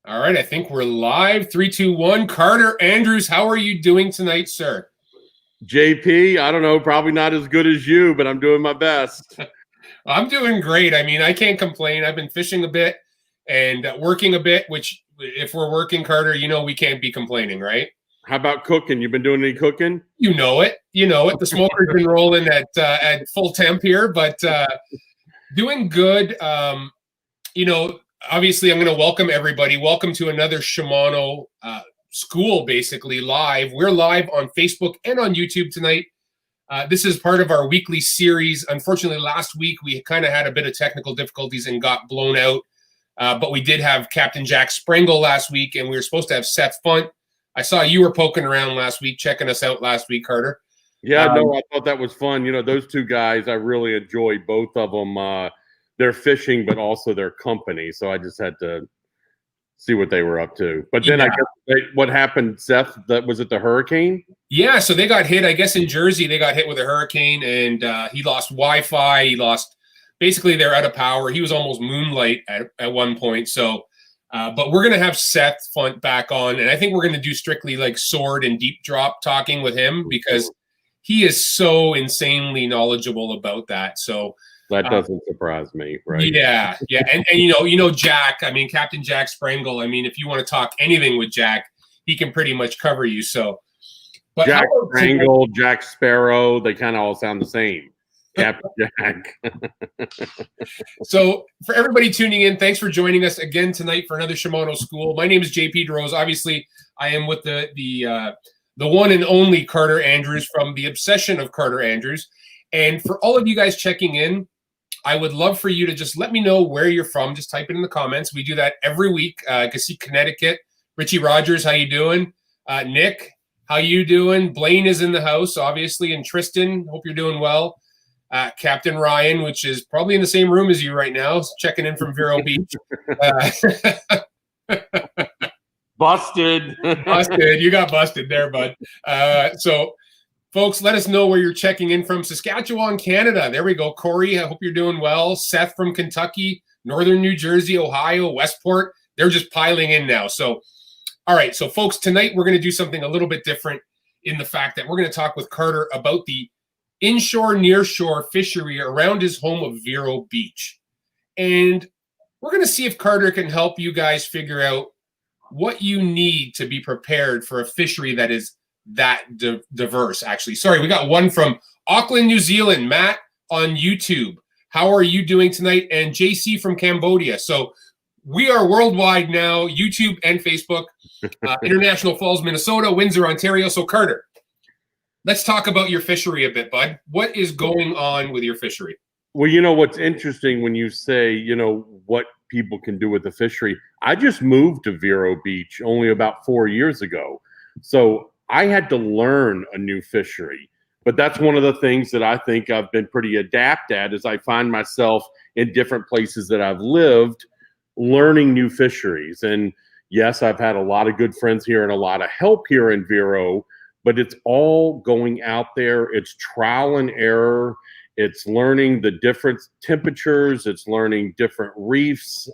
All right, I think we're live. 3, 2, 1. Carter Andrews, how are you doing tonight, sir? JP, I don't know, probably not as good as you, but I'm doing my best. I'm doing great. I mean, I can't complain. I've been fishing a bit and working a bit, which if we're working, Carter, you know we can't be complaining, right? How about cooking? You been doing any cooking? You know it. You know it. The smoker's been rolling at full temp here, but doing good. Obviously, I'm going to welcome everybody. Welcome to another Shimano school, basically live. We're live on Facebook and on YouTube tonight. This is part of our weekly series. Unfortunately, last week we kind of had a bit of technical difficulties and got blown out. But we did have Captain Jack Sprengel last week, and we were supposed to have Seth Funt. I saw you were poking around last week, checking us out last week, Carter. Yeah, no, I thought that was fun. You know, those two guys, I really enjoy both of them. Their fishing, but also their company. So I just had to see what they were up to. But then I guess what happened, Seth? That was it the hurricane? Yeah, so they got hit. I guess in Jersey they got hit with a hurricane, and he lost Wi-Fi. He lost. Basically, they're out of power. He was almost moonlight at one point. So, but we're gonna have Seth Funt back on, and I think we're gonna do strictly like sword and deep drop talking with him because he is so insanely knowledgeable about that. So. That doesn't surprise me, right? Yeah, and you know Jack. I mean, Captain Jack Sprengel. I mean, if you want to talk anything with Jack, he can pretty much cover you. So, but Jack Sprengel, Jack Sparrow, they kind of all sound the same. Captain Jack. So, for everybody tuning in, thanks for joining us again tonight for another Shimano School. My name is JP DeRose. Obviously, I am with the one and only Carter Andrews from the Obsession of Carter Andrews. And for all of you guys checking in, I would love for you to just let me know where you're from. Just type it in the comments. We do that every week. I can see Connecticut. Richie Rogers, how you doing? Nick, how you doing? Blaine is in the house, obviously. And Tristan, hope you're doing well. Captain Ryan, which is probably in the same room as you right now, checking in from Vero Beach. Busted. Busted. You got busted there, bud. So, folks, let us know where you're checking in from. Saskatchewan, Canada. There we go. Corey, I hope you're doing well. Seth from Kentucky, Northern New Jersey, Ohio, Westport. They're just piling in now. So, all right. So, folks, tonight we're going to do something a little bit different in the fact that we're going to talk with Carter about the inshore, nearshore fishery around his home of Vero Beach. And we're going to see if Carter can help you guys figure out what you need to be prepared for a fishery that is that diverse. Actually, sorry, we got one from Auckland, New Zealand, Matt on YouTube. How are you doing tonight? And JC from Cambodia. So we are worldwide now, YouTube and Facebook. International Falls, Minnesota, Windsor, Ontario. So Carter, let's talk about your fishery a bit, bud. What is going on with your fishery? Well, you know what's interesting when you say, you know, what people can do with the fishery. I just moved to Vero Beach only about 4 years ago. So I had to learn a new fishery, but that's one of the things that I think I've been pretty adept at is I find myself in different places that I've lived learning new fisheries. And yes, I've had a lot of good friends here and a lot of help here in Vero, but it's all going out there. It's trial and error. It's learning the different temperatures. It's learning different reefs.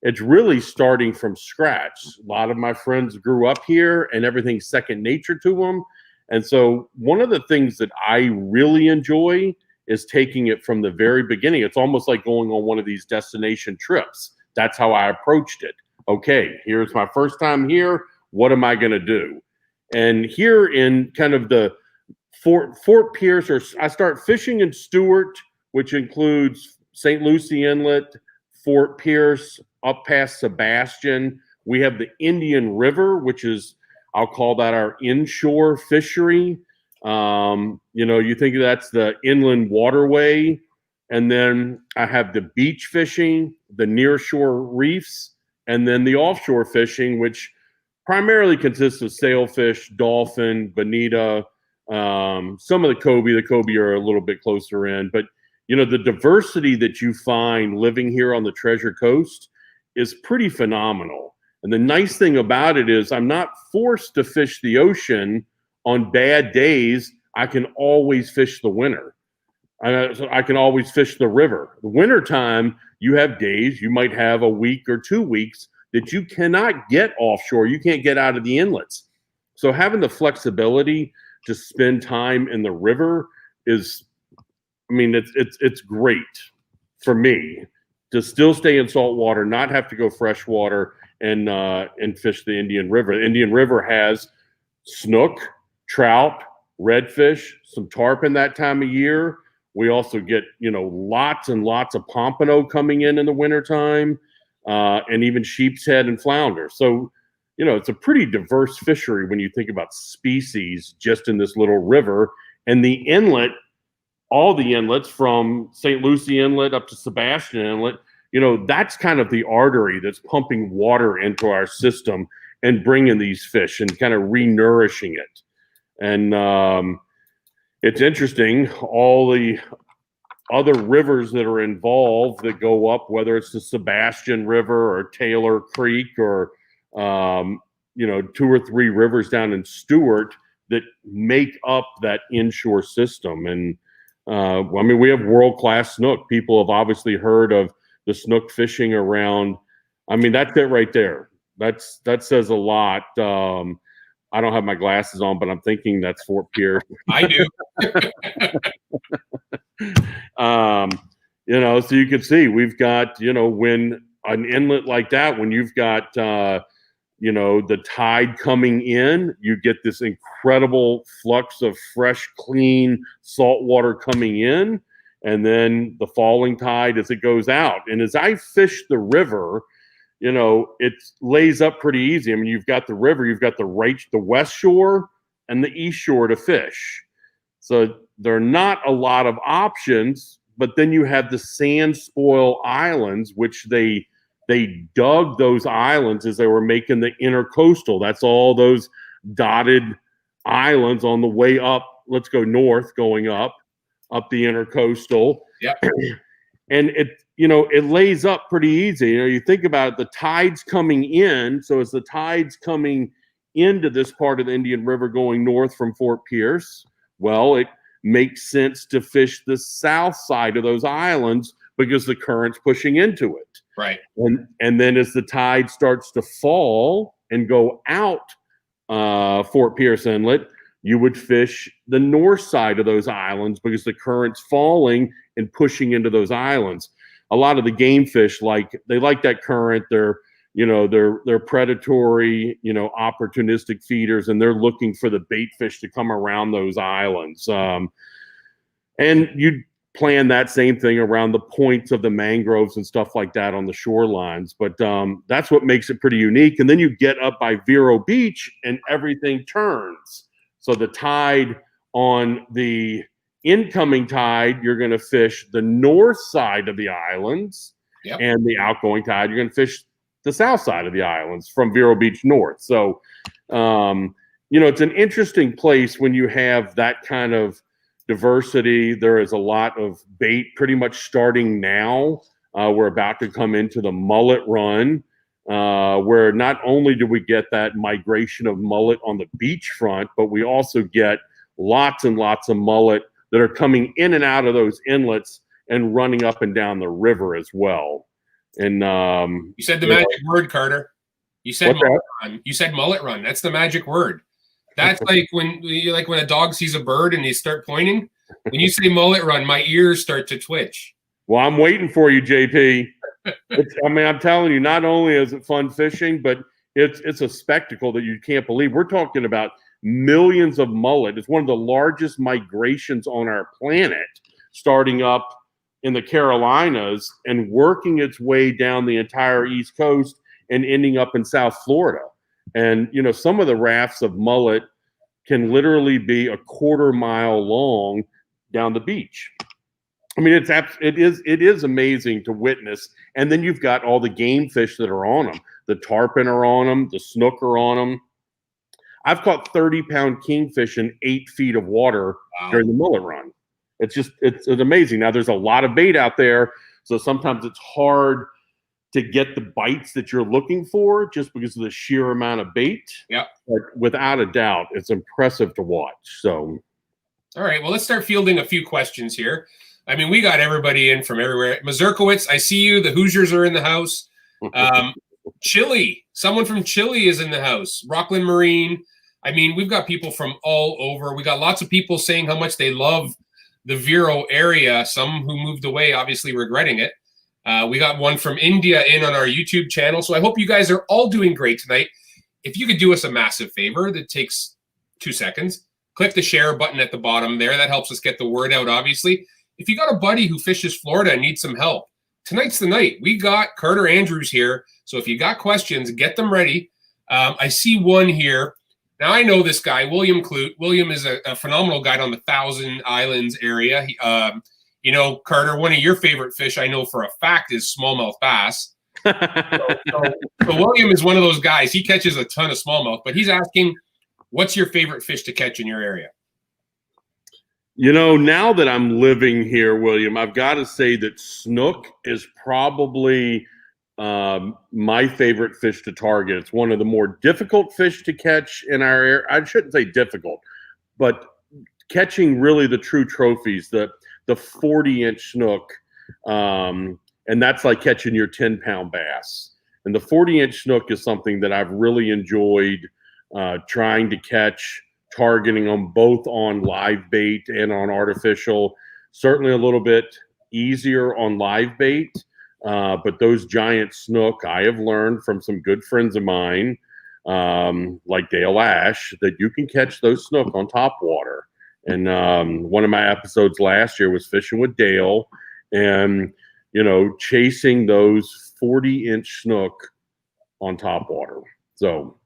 It's really starting from scratch. A lot of my friends grew up here and everything's second nature to them. And so one of the things that I really enjoy is taking it from the very beginning. It's almost like going on one of these destination trips. That's how I approached it. Okay, here's my first time here. What am I going to do? And here in kind of the Fort Pierce, or I start fishing in Stewart, which includes St. Lucie Inlet, Fort Pierce, up past Sebastian. We have the Indian River, which is, I'll call that our inshore fishery. You know, you think that's the inland waterway. And then I have the beach fishing, the nearshore reefs, and then the offshore fishing, which primarily consists of sailfish, dolphin, bonita, some of the Cobia. The Cobia are a little bit closer in. But, you know, the diversity that you find living here on the Treasure Coast is pretty phenomenal. And the nice thing about it is I'm not forced to fish the ocean on bad days. I can always fish the winter. So I can always fish the river. The winter time, you have days, you might have a week or 2 weeks that you cannot get offshore. You can't get out of the inlets. So having the flexibility to spend time in the river is, I mean, it's great for me to still stay in salt water, not have to go freshwater and fish the Indian River. The Indian River has snook, trout, redfish, some tarpon that time of year. We also get, lots and lots of pompano coming in the wintertime, and even sheep's head and flounder. So, it's a pretty diverse fishery when you think about species just in this little river. And the inlet, all the inlets from St. Lucie Inlet up to Sebastian Inlet, that's kind of the artery that's pumping water into our system and bringing these fish and kind of re-nourishing it. And it's interesting, all the other rivers that are involved that go up, whether it's the Sebastian River or Taylor Creek or, 2 or 3 rivers down in Stewart that make up that inshore system. And we have world-class snook. People have obviously heard of the snook fishing around. I mean, that's it right there. That says a lot. I don't have my glasses on, but I'm thinking that's Fort Pierce. I do. So you can see we've got, when an inlet like that, when you've got, the tide coming in, you get this incredible flux of fresh, clean salt water coming in, and then the falling tide as it goes out. And as I fish the river, it lays up pretty easy. I mean, you've got the river, you've got the west shore and the east shore to fish. So there are not a lot of options, but then you have the sand spoil islands, which they dug those islands as they were making the intercoastal. That's all those dotted islands on the way up. Let's go north, going up the intercoastal. Yeah. And it lays up pretty easy. You think about it, the tide's coming in. So as the tide's coming into this part of the Indian River going north from Fort Pierce, well, it makes sense to fish the south side of those islands because the current's pushing into it. Right. And then as the tide starts to fall and go out Fort Pierce Inlet, you would fish the north side of those islands because the current's falling and pushing into those islands. A lot of the game fish they like that current. They're predatory, opportunistic feeders, and they're looking for the bait fish to come around those islands. And you plan that same thing around the points of the mangroves and stuff like that on the shorelines. But that's what makes it pretty unique. And then you get up by Vero Beach and everything turns. So the tide on the incoming tide, you're going to fish the north side of the islands. Yep. And the outgoing tide, you're going to fish the south side of the islands from Vero Beach north. So, it's an interesting place when you have that kind of diversity. There is a lot of bait pretty much starting now. We're about to come into the mullet run, where not only do we get that migration of mullet on the beachfront, but we also get lots and lots of mullet that are coming in and out of those inlets and running up and down the river as well. And you said the magic word, Carter. You said mullet run. You said mullet run. That's the magic word. That's like when a dog sees a bird and they start pointing. When you say mullet run, my ears start to twitch. Well, I'm waiting for you, JP. I'm telling you, not only is it fun fishing, but it's a spectacle that you can't believe. We're talking about millions of mullet. It's one of the largest migrations on our planet, starting up in the Carolinas and working its way down the entire East Coast and ending up in South Florida. And, some of the rafts of mullet can literally be a quarter-mile long down the beach. I mean, it is amazing to witness. And then you've got all the game fish that are on them. The tarpon are on them. The snook are on them. I've caught 30-pound kingfish in 8 feet of water during the mullet run. It's amazing. Now, there's a lot of bait out there, so sometimes it's hard to get the bites that you're looking for just because of the sheer amount of bait. Yeah. But without a doubt, it's impressive to watch. So, all right. Well, let's start fielding a few questions here. I mean, we got everybody in from everywhere. Mazurkowitz, I see you. The Hoosiers are in the house. Chile. Someone from Chile is in the house. Rockland Marine. I mean, we've got people from all over. We got lots of people saying how much they love the Vero area. Some who moved away, obviously regretting it. We got one from India in on our YouTube channel. So I hope you guys are all doing great tonight. If you could do us a massive favor that takes 2 seconds, click the share button at the bottom there. That helps us get the word out, obviously. If you got a buddy who fishes Florida and needs some help, tonight's the night. We got Carter Andrews here. So if you got questions, get them ready. I see one here. Now, I know this guy, William Clute. William is a phenomenal guide on the Thousand Islands area. You know, Carter, one of your favorite fish, I know for a fact, is smallmouth bass. So William is one of those guys. He catches a ton of smallmouth, but he's asking, what's your favorite fish to catch in your area? You know, now that I'm living here, William, I've got to say that snook is probably my favorite fish to target. It's one of the more difficult fish to catch in our area. I shouldn't say difficult, but catching really the true trophies, the 40-inch snook, and that's like catching your 10-pound bass. And the 40-inch snook is something that I've really enjoyed trying to catch, targeting them both on live bait and on artificial. Certainly a little bit easier on live bait, but those giant snook, I have learned from some good friends of mine, like Dale Ash, that you can catch those snook on top water. And one of my episodes last year was fishing with Dale and, you know, chasing those 40-inch snook on top water. So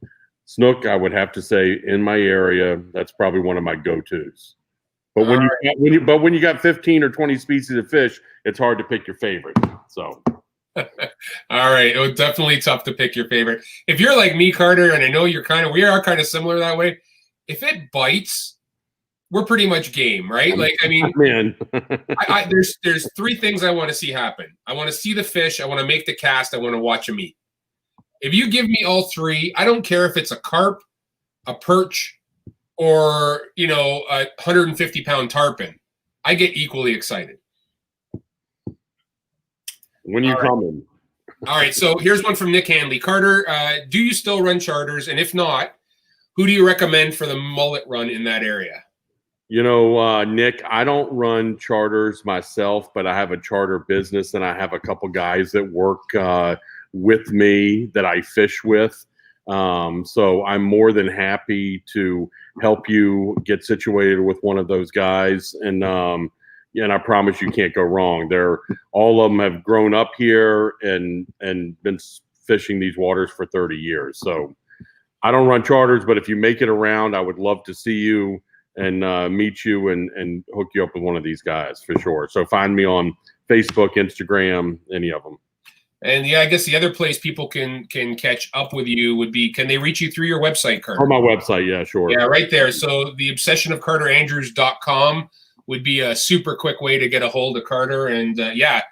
snook, I would have to say, in my area, that's probably one of my go-tos. But when you got 15 or 20 species of fish, it's hard to pick your favorite. So, all right, it was definitely tough to pick your favorite. If you're like me, Carter, and I know we are kind of similar that way. If it bites, we're pretty much game, right? Like, I mean, man, there's 3 things I want to see happen. I want to see the fish. I want to make the cast. I want to watch them eat. If you give me all 3, I don't care if it's a carp, a perch, or, you know, a 150-pound tarpon. I get equally excited. When you coming? All right, so here's one from Nick Handley. Carter, do you still run charters? And if not, who do you recommend for the mullet run in that area? You know, Nick, I don't run charters myself, but I have a charter business, and I have a couple guys that work with me that I fish with. So I'm more than happy to help you get situated with one of those guys. And I promise you can't go wrong. All of them have grown up here and been fishing these waters for 30 years. So I don't run charters, but if you make it around, I would love to see you and meet you and hook you up with one of these guys for sure. So find me on Facebook, Instagram, any of them. And yeah, I guess the other place people can catch up with you would be, can they reach you through your website, Carter? On my website, yeah, sure. Yeah, right there. So the obsessionofcarterandrews.com would be a super quick way to get a hold of Carter. And yeah,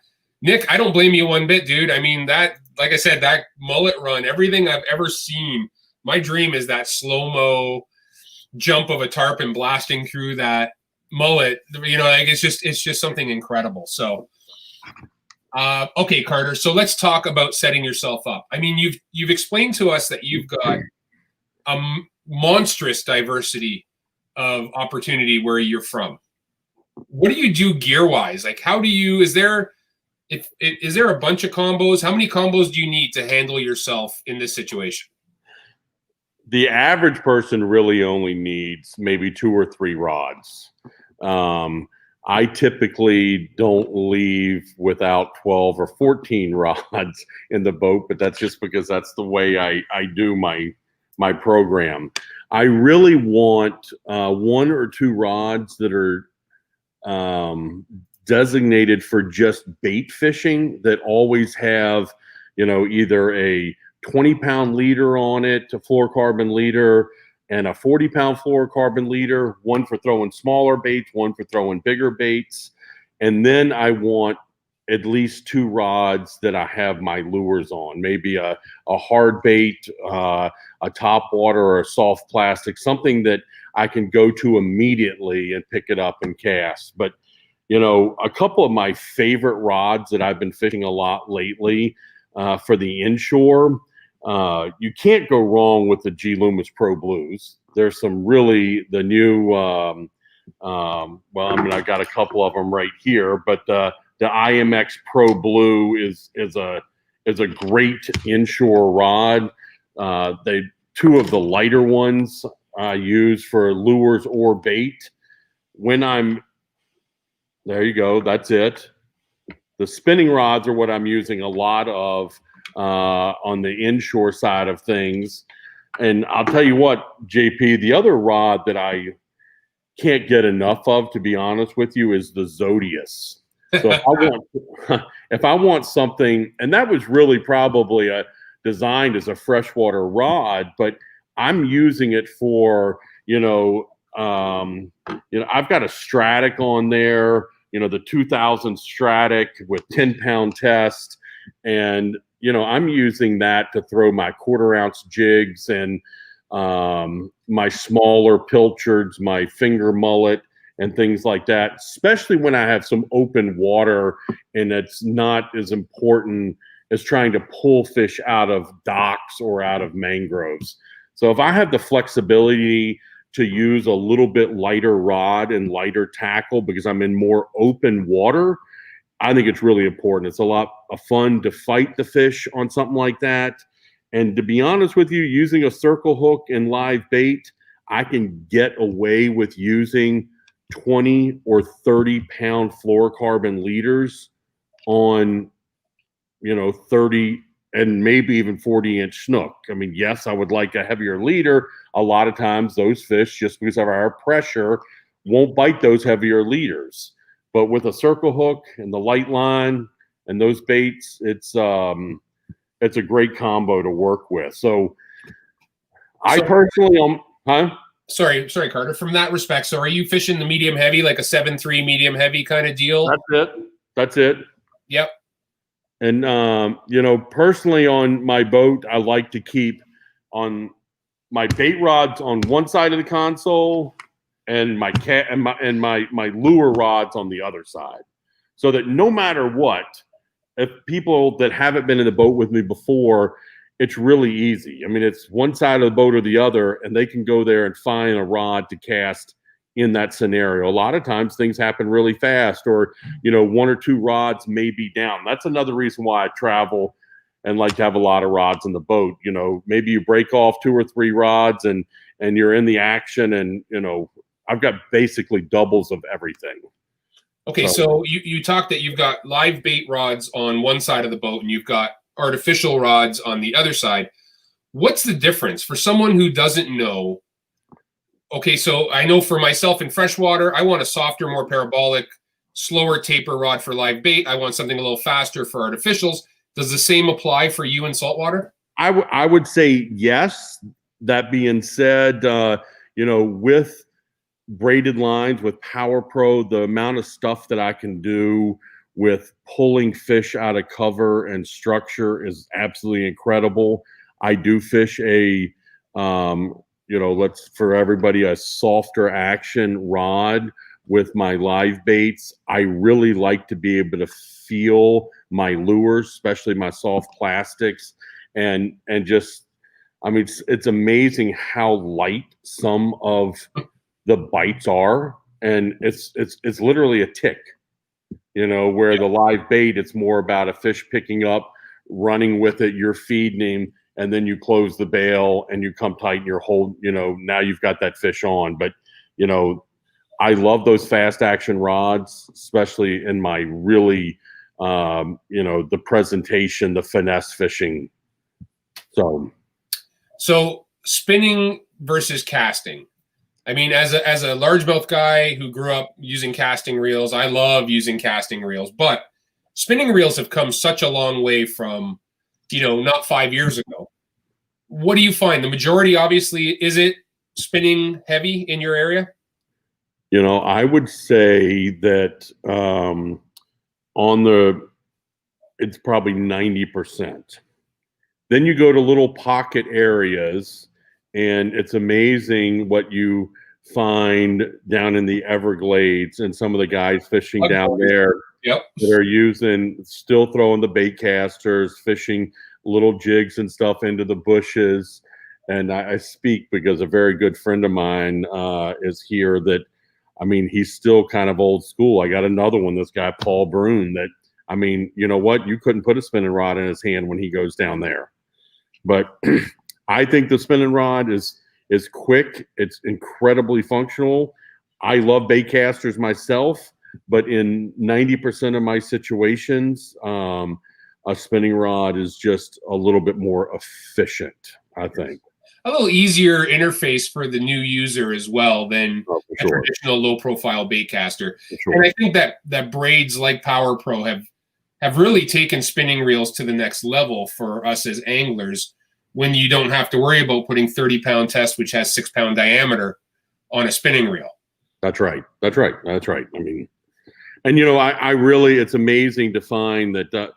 Nick, I don't blame you one bit, dude. I mean, that, like I said, that mullet run, everything I've ever seen, my dream is that slow-mo jump of a tarpon blasting through that mullet. You know, like it's just something incredible. So okay, Carter, so let's talk about setting yourself up. I mean, you've explained to us that you've got a monstrous diversity of opportunity where you're from. What do you do gear-wise? Like, how do you, is there a bunch of combos? How many combos do you need to handle yourself in this situation? The average person really only needs maybe 2 or 3 rods. I typically don't leave without 12 or 14 rods in the boat, but that's just because that's the way I do my program. I really want 1 or 2 rods that are designated for just bait fishing, that always have, you know, either a 20-pound leader on it, a fluorocarbon leader, and a 40-pound fluorocarbon leader, one for throwing smaller baits, one for throwing bigger baits. And then I want at least 2 rods that I have my lures on, maybe a hard bait, a top water, or a soft plastic, something that I can go to immediately and pick it up and cast. But, you know, a couple of my favorite rods that I've been fishing a lot lately for the inshore, you can't go wrong with the G Loomis Pro Blues. There's some really the new. Well, I mean, I got a couple of them right here, but the IMX Pro Blue is a great inshore rod. They two of the lighter ones I use for lures or bait. When I'm there, you go. That's it. The spinning rods are what I'm using a lot of on the inshore side of things. And I'll tell you what, JP, the other rod that I can't get enough of, to be honest with you, is the Zodius. So if I want something, and that was really probably designed as a freshwater rod, but I'm using it for, I've got a Stratic on there, the 2000 Stratic with 10-pound test. And, I'm using that to throw my 1/4 ounce jigs and my smaller pilchards, my finger mullet, and things like that, especially when I have some open water and it's not as important as trying to pull fish out of docks or out of mangroves. So if I have the flexibility to use a little bit lighter rod and lighter tackle because I'm in more open water, I think it's really important. It's a lot of fun to fight the fish on something like that. And to be honest with you, using a circle hook and live bait, I can get away with using 20 or 30-pound fluorocarbon leaders on, 30 and maybe even 40-inch snook. I mean, yes, I would like a heavier leader. A lot of times those fish, just because of our pressure, won't bite those heavier leaders. But with a circle hook and the light line and those baits, it's a great combo to work with. So I personally, Sorry, Carter. From that respect, so are you fishing the medium heavy, like a 7.3 medium heavy kind of deal? That's it. Yep. And personally on my boat, I like to keep on my bait rods on one side of the console and my lure rods on the other side, so that no matter what, if people that haven't been in the boat with me before, it's really easy. I mean, it's one side of the boat or the other, and they can go there and find a rod to cast in that scenario. A lot of times things happen really fast, or, 1 or 2 rods may be down. That's another reason why I travel and like to have a lot of rods in the boat. Maybe you break off 2 or 3 rods and you're in the action, and, I've got basically doubles of everything. Okay, so you talked that you've got live bait rods on one side of the boat and you've got artificial rods on the other side. What's the difference for someone who doesn't know? Okay, so I know for myself in freshwater, I want a softer, more parabolic, slower taper rod for live bait. I want something a little faster for artificials. Does the same apply for you in saltwater? I would say yes. That being said, with braided lines, with PowerPro, the amount of stuff that I can do with pulling fish out of cover and structure is absolutely incredible. I do fish for everybody, a softer action rod with my live baits. I really like to be able to feel my lures, especially my soft plastics, and just, I mean, it's amazing how light some of the bites are, and it's literally a tick, where the live bait, it's more about a fish picking up, running with it, you're feeding him, and then you close the bail and you come tight and you're now you've got that fish on. But, I love those fast action rods, especially in my really, the presentation, the finesse fishing. So spinning versus casting. I mean, as a largemouth guy who grew up using casting reels, I love using casting reels, but spinning reels have come such a long way from, not 5 years ago. What do you find? The majority, obviously, is it spinning heavy in your area? I would say that it's probably 90%. Then you go to little pocket areas, and it's amazing what you find down in the Everglades and some of the guys fishing down there. Yep. That are still throwing the bait casters, fishing little jigs and stuff into the bushes. And I speak because a very good friend of mine is here that, I mean, he's still kind of old school. I got another one, this guy, Paul Brune, that, I mean, you know what? You couldn't put a spinning rod in his hand when he goes down there. But I think the spinning rod is quick. It's incredibly functional. I love bait casters myself, but in 90% of my situations, a spinning rod is just a little bit more efficient, I think. A little easier interface for the new user as well than a sure. traditional low-profile bait caster. Sure. And I think that braids like PowerPro have really taken spinning reels to the next level for us as anglers, when you don't have to worry about putting 30-pound test, which has 6-pound diameter, on a spinning reel. That's right. That's right. That's right. I mean, and you know, I really, it's amazing to find that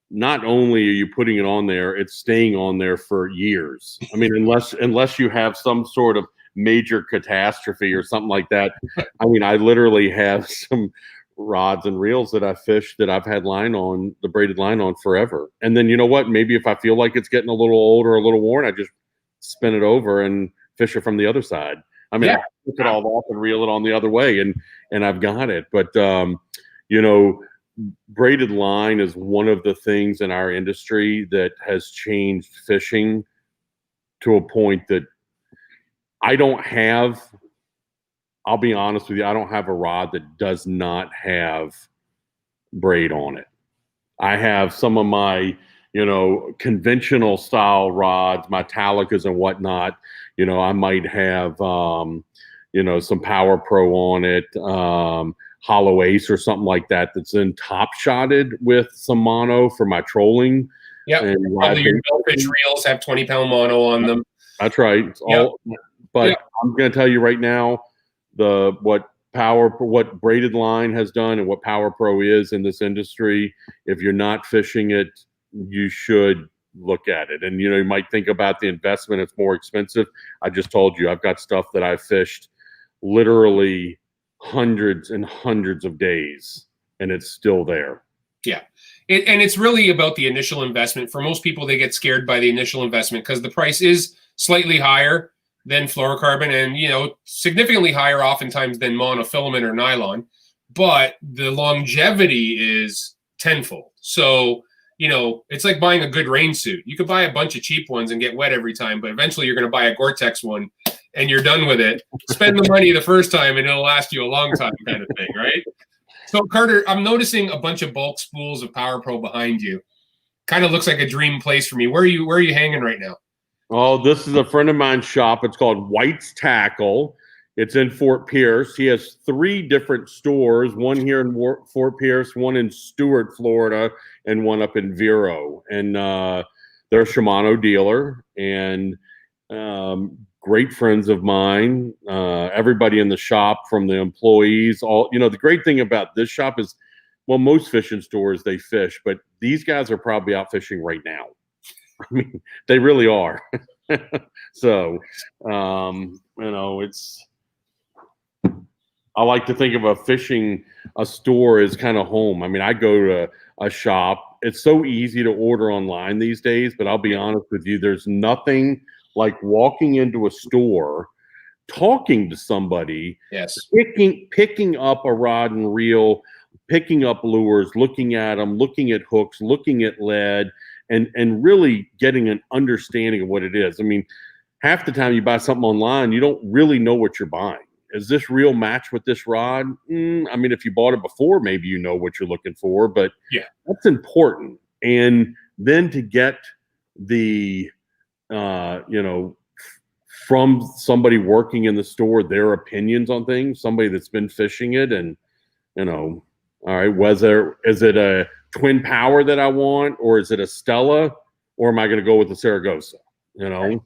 not only are you putting it on there, it's staying on there for years. I mean, unless you have some sort of major catastrophe or something like that. I mean, I literally have some rods and reels that I fish that I've had line on, the braided line on, forever. And then, you know what? Maybe if I feel like it's getting a little old or a little worn, I just spin it over and fish it from the other side. I mean, I flip it all off and reel it on the other way, and I've got it. But you know, braided line is one of the things in our industry that has changed fishing to a point that I'll be honest with you, I don't have a rod that does not have braid on it. I have some of my, you know, conventional style rods, my Metallicas and whatnot. You know, I might have, you know, some PowerPro on it, Hollow Ace or something like that, that's then top shotted with some mono for my trolling. Yeah, probably your Billfish reels have 20-pound mono on them. That's right. It's all, but I'm going to tell you right now, what braided line has done and what PowerPro is in this industry. If you're not fishing it, you should look at it. And you know, you might think about the investment; it's more expensive. I just told you, I've got stuff that I've fished literally hundreds and hundreds of days, and it's still there. Yeah. And it's really about the initial investment. For most people, they get scared by the initial investment because the price is slightly higher than fluorocarbon, and, you know, significantly higher oftentimes than monofilament or nylon, but the longevity is tenfold. So, you know, it's like buying a good rain suit. You could buy a bunch of cheap ones and get wet every time, but eventually you're going to buy a Gore-Tex one and you're done with it. Spend the money the first time and it'll last you a long time, kind of thing, right? So, Carter, I'm noticing a bunch of bulk spools of PowerPro behind you. Kind of looks like a dream place for me. Where are you hanging right now? Oh, this is a friend of mine's shop. It's called White's Tackle. It's in Fort Pierce. He has 3 different stores, one here in Fort Pierce, one in Stuart, Florida, and one up in Vero. And they're a Shimano dealer and great friends of mine. Everybody in the shop, from the employees, all, you know, the great thing about this shop is, well, most fishing stores, they fish, but these guys are probably out fishing right now. I mean, they really are. So, you know, I like to think of a store as kind of home. I mean, I go to a shop. It's so easy to order online these days, but I'll be honest with you, there's nothing like walking into a store, talking to somebody, picking up a rod and reel, picking up lures, looking at them, looking at hooks, looking at lead, and really getting an understanding of what it is. I mean, half the time you buy something online, you don't really know what you're buying. Is this real match with this rod? I mean, if you bought it before, maybe you know what you're looking for, but that's important. And then to get the, you know, from somebody working in the store, their opinions on things, somebody that's been fishing it, and, you know, all right, is it a twin power that I want, or is it a Stella, or am I going to go with the Saragossa? You know,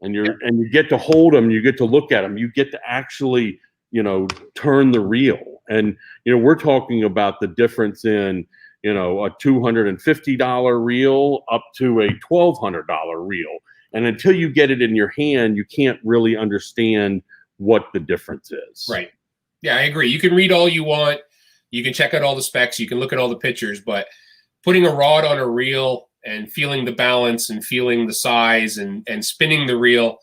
and you get to hold them, you get to look at them, you get to actually, you know, turn the reel. And, you know, we're talking about the difference in, you know, a $250 reel up to a $1,200 reel. And until you get it in your hand, you can't really understand what the difference is. Right. Yeah, I agree. You can read all you want. You can check out all the specs. You can look at all the pictures, but putting a rod on a reel and feeling the balance and feeling the size and spinning the reel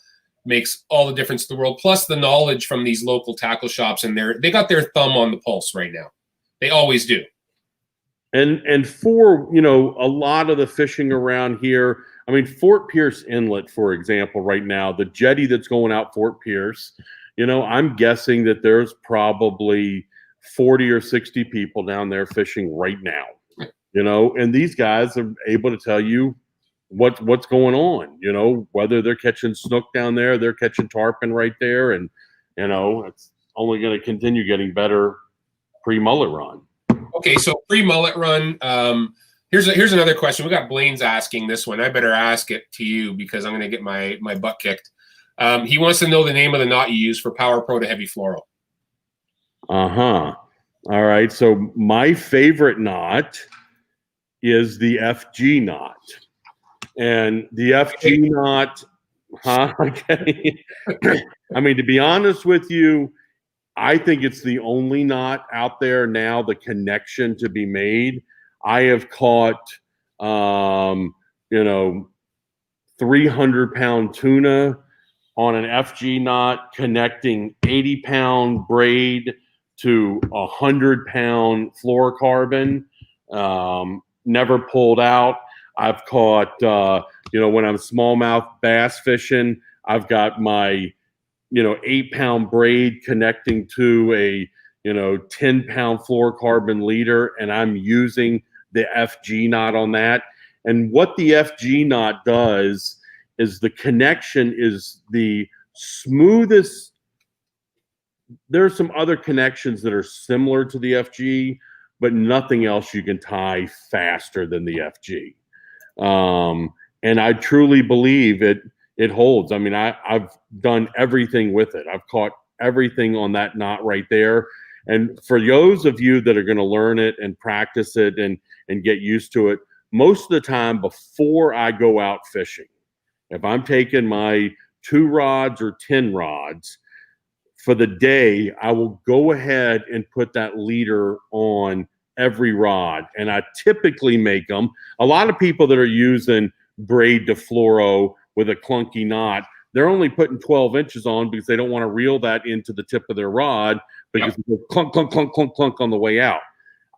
makes all the difference in the world. Plus the knowledge from these local tackle shops, and they got their thumb on the pulse right now. They always do. And for, you know, a lot of the fishing around here, I mean, Fort Pierce Inlet, for example, right now, the jetty that's going out Fort Pierce, you know, I'm guessing that there's probably 40 or 60 people down there fishing right now, you know, and these guys are able to tell you what's going on, you know, whether they're catching snook down there, they're catching tarpon right there. And, you know, it's only going to continue getting better pre-mullet run. Okay, so pre-mullet run. Here's another question. We got Blaine's asking this one. I better ask it to you because I'm going to get my butt kicked. He wants to know the name of the knot you use for PowerPro to heavy fluoro. All right. So my favorite knot is the FG knot. And the FG knot, okay. I mean, to be honest with you, I think it's the only knot out there now, the connection to be made. I have caught, you know, 300-pound tuna on an FG knot connecting 80-pound braid to 100-pound fluorocarbon. Never pulled out. I've caught, you know, when I'm smallmouth bass fishing, I've got my, you know, 8-pound braid connecting to a, you know, 10-pound fluorocarbon leader, and I'm using the FG knot on that. And what the FG knot does is the connection is the smoothest. There are some other connections that are similar to the FG, but nothing else you can tie faster than the FG. And I truly believe it holds. I mean, I've done everything with it. I've caught everything on that knot right there. And for those of you that are going to learn it and practice it and get used to it, most of the time before I go out fishing, if I'm taking my 2 rods or 10 rods for the day, I will go ahead and put that leader on every rod. And I typically make them. A lot of people that are using braid to fluoro with a clunky knot, they're only putting 12 inches on because they don't want to reel that into the tip of their rod because it goes clunk, clunk, clunk, clunk, clunk on the way out.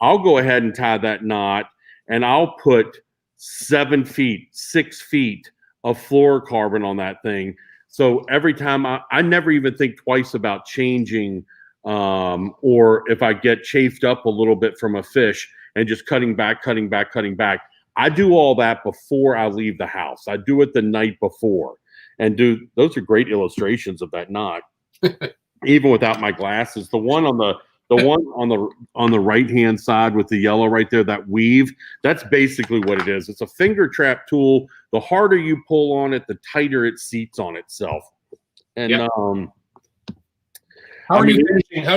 I'll go ahead and tie that knot, and I'll put 7 feet, 6 feet of fluorocarbon on that thing. So every time I never even think twice about changing, or if I get chafed up a little bit from a fish and just cutting back. I do all that before I leave the house. I do it the night before, and those are great illustrations of that knot. Even without my glasses, the one on the right hand side with the yellow right there, that weave, that's basically what it is. It's a finger trap tool. The harder you pull on it, the tighter it seats on itself. And how are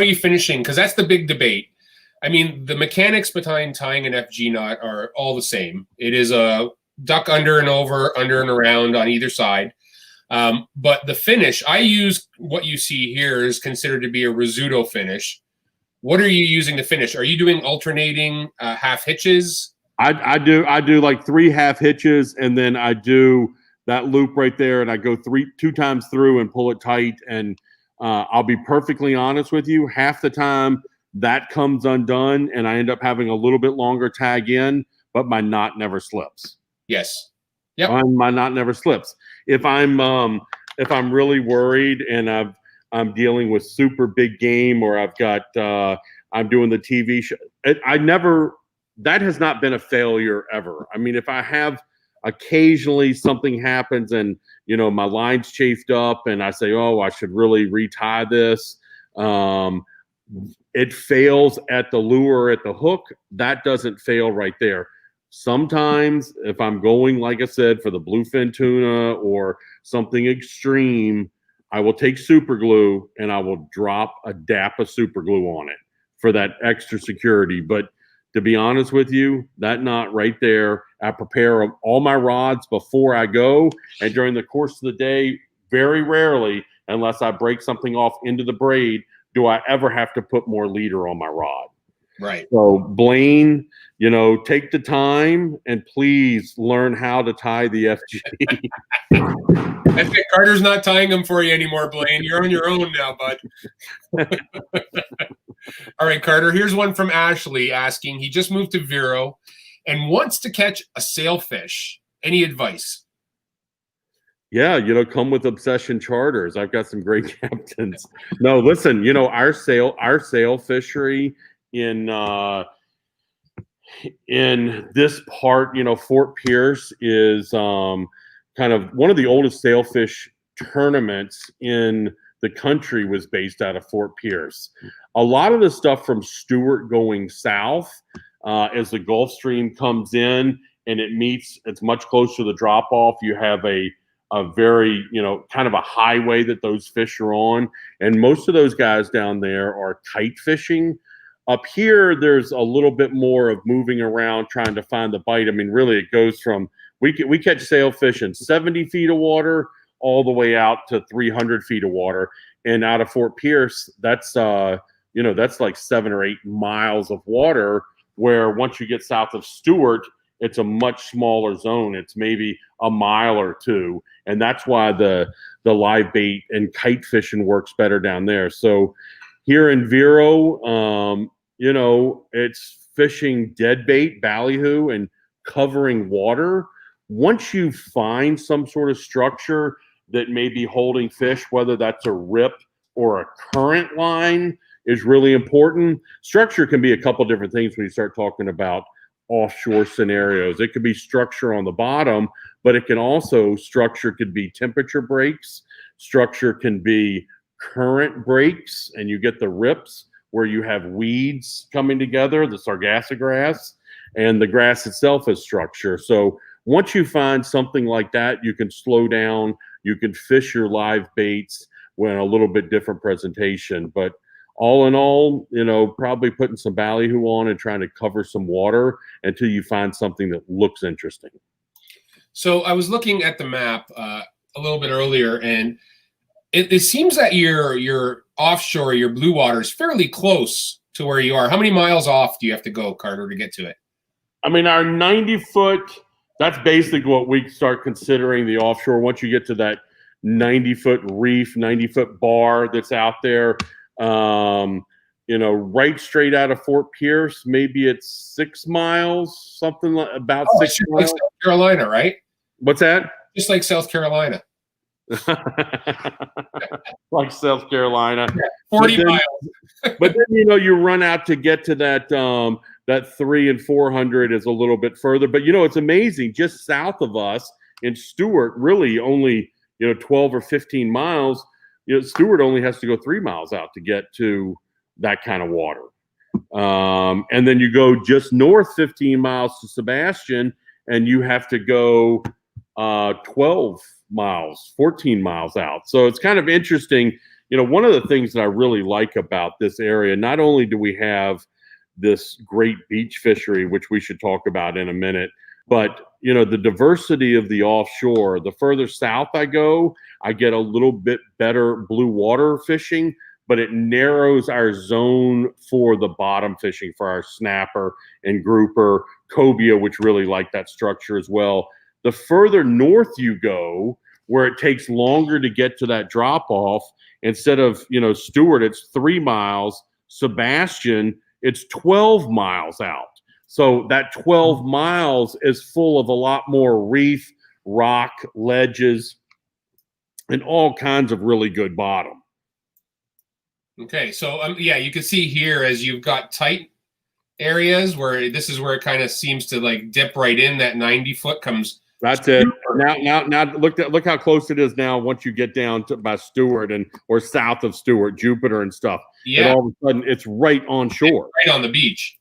you finishing? Because that's the big debate. I mean, the mechanics behind tying an FG knot are all the same. It is a duck under and over, under and around on either side. But the finish, I use what you see here is considered to be a risotto finish. What are you using to finish? Are you doing alternating half hitches? I do like 3 half hitches, and then I do that loop right there, and I go 2 times through and pull it tight. And I'll be perfectly honest with you, half the time that comes undone, and I end up having a little bit longer tag in, but my knot never slips. Yes. Yep. My knot never slips. If I'm really worried and I'm dealing with super big game, or I've got I'm doing the TV show, that has not been a failure ever. I mean, if I have occasionally something happens and, you know, my line's chafed up and I say, oh, I should really retie this. It fails at the lure, at the hook. That doesn't fail right there. Sometimes if I'm going, like I said, for the bluefin tuna or something extreme, I will take super glue and I will drop a dap of super glue on it for that extra security. But to be honest with you, that knot right there, I prepare all my rods before I go. And during the course of the day, very rarely, unless I break something off into the braid, do I ever have to put more leader on my rod. Right. So Blaine, take the time and please learn how to tie the FG. That's it. Carter's not tying them for you anymore, Blaine. You're on your own now, bud. All right, Carter, here's one from Ashley asking, he just moved to Vero and wants to catch a sailfish. Any advice? Yeah, come with Obsession Charters. I've got some great captains. No, listen, our sail fishery in this part, Fort Pierce is kind of one of the oldest sailfish tournaments in the country was based out of Fort Pierce. A lot of the stuff from Stewart going south, as the Gulf Stream comes in and it's much closer to the drop off. You have a very, kind of a highway that those fish are on. And most of those guys down there are kite fishing. Up here, there's a little bit more of moving around, trying to find the bite. I mean, really, it goes from, we catch sailfish in 70 feet of water all the way out to 300 feet of water. And out of Fort Pierce, that's, that's like 7 or 8 miles of water, where once you get south of Stewart, it's a much smaller zone. It's maybe a mile or two. And that's why the live bait and kite fishing works better down there. So here in Vero, it's fishing dead bait, ballyhoo, and covering water. Once you find some sort of structure that may be holding fish, whether that's a rip or a current line, is really important. Structure can be a couple different things when you start talking about offshore scenarios. It could be structure on the bottom, but it can also, structure could be temperature breaks. Structure can be current breaks, and you get the rips where you have weeds coming together, the sargasso grass, and the grass itself is structure. So once you find something like that, you can slow down, you can fish your live baits with a little bit different presentation. But all in all, probably putting some ballyhoo on and trying to cover some water until you find something that looks interesting. So I was looking at the map a little bit earlier, and it seems that your offshore, your blue water, is fairly close to where you are. How many miles off do you have to go, Carter, to get to it? I mean, our 90-foot, that's basically what we start considering the offshore. Once you get to that 90-foot reef, 90-foot bar that's out there, right straight out of Fort Pierce, maybe it's 6 miles, something like about 6 miles. Like South Carolina, right? What's that? Just like South Carolina. Like South Carolina. Yeah, 40 miles. But then, you run out to get to that, that 300 and 400 is a little bit further. But, it's amazing. Just south of us in Stewart, really only, 12 or 15 miles, Stewart only has to go 3 miles out to get to that kind of water. And then you go just north 15 miles to Sebastian, and you have to go 12 miles, 14 miles out. So it's kind of interesting. One of the things that I really like about this area, not only do we have this great beach fishery, which we should talk about in a minute, but, the diversity of the offshore. The further south I go, I get a little bit better blue water fishing, but it narrows our zone for the bottom fishing for our snapper and grouper, cobia, which really like that structure as well. The further north you go, where it takes longer to get to that drop off, instead of, Stewart, it's 3 miles, Sebastian, it's 12 miles out. So that 12 miles is full of a lot more reef, rock, ledges, and all kinds of really good bottom. Okay, so yeah, you can see here as you've got tight areas where this is where it kind of seems to like dip right in. That 90-foot comes. That's it. Now look how close it is now. Once you get down to by Stewart or south of Stewart, Jupiter and stuff, yeah, all of a sudden it's right on shore, right on the beach.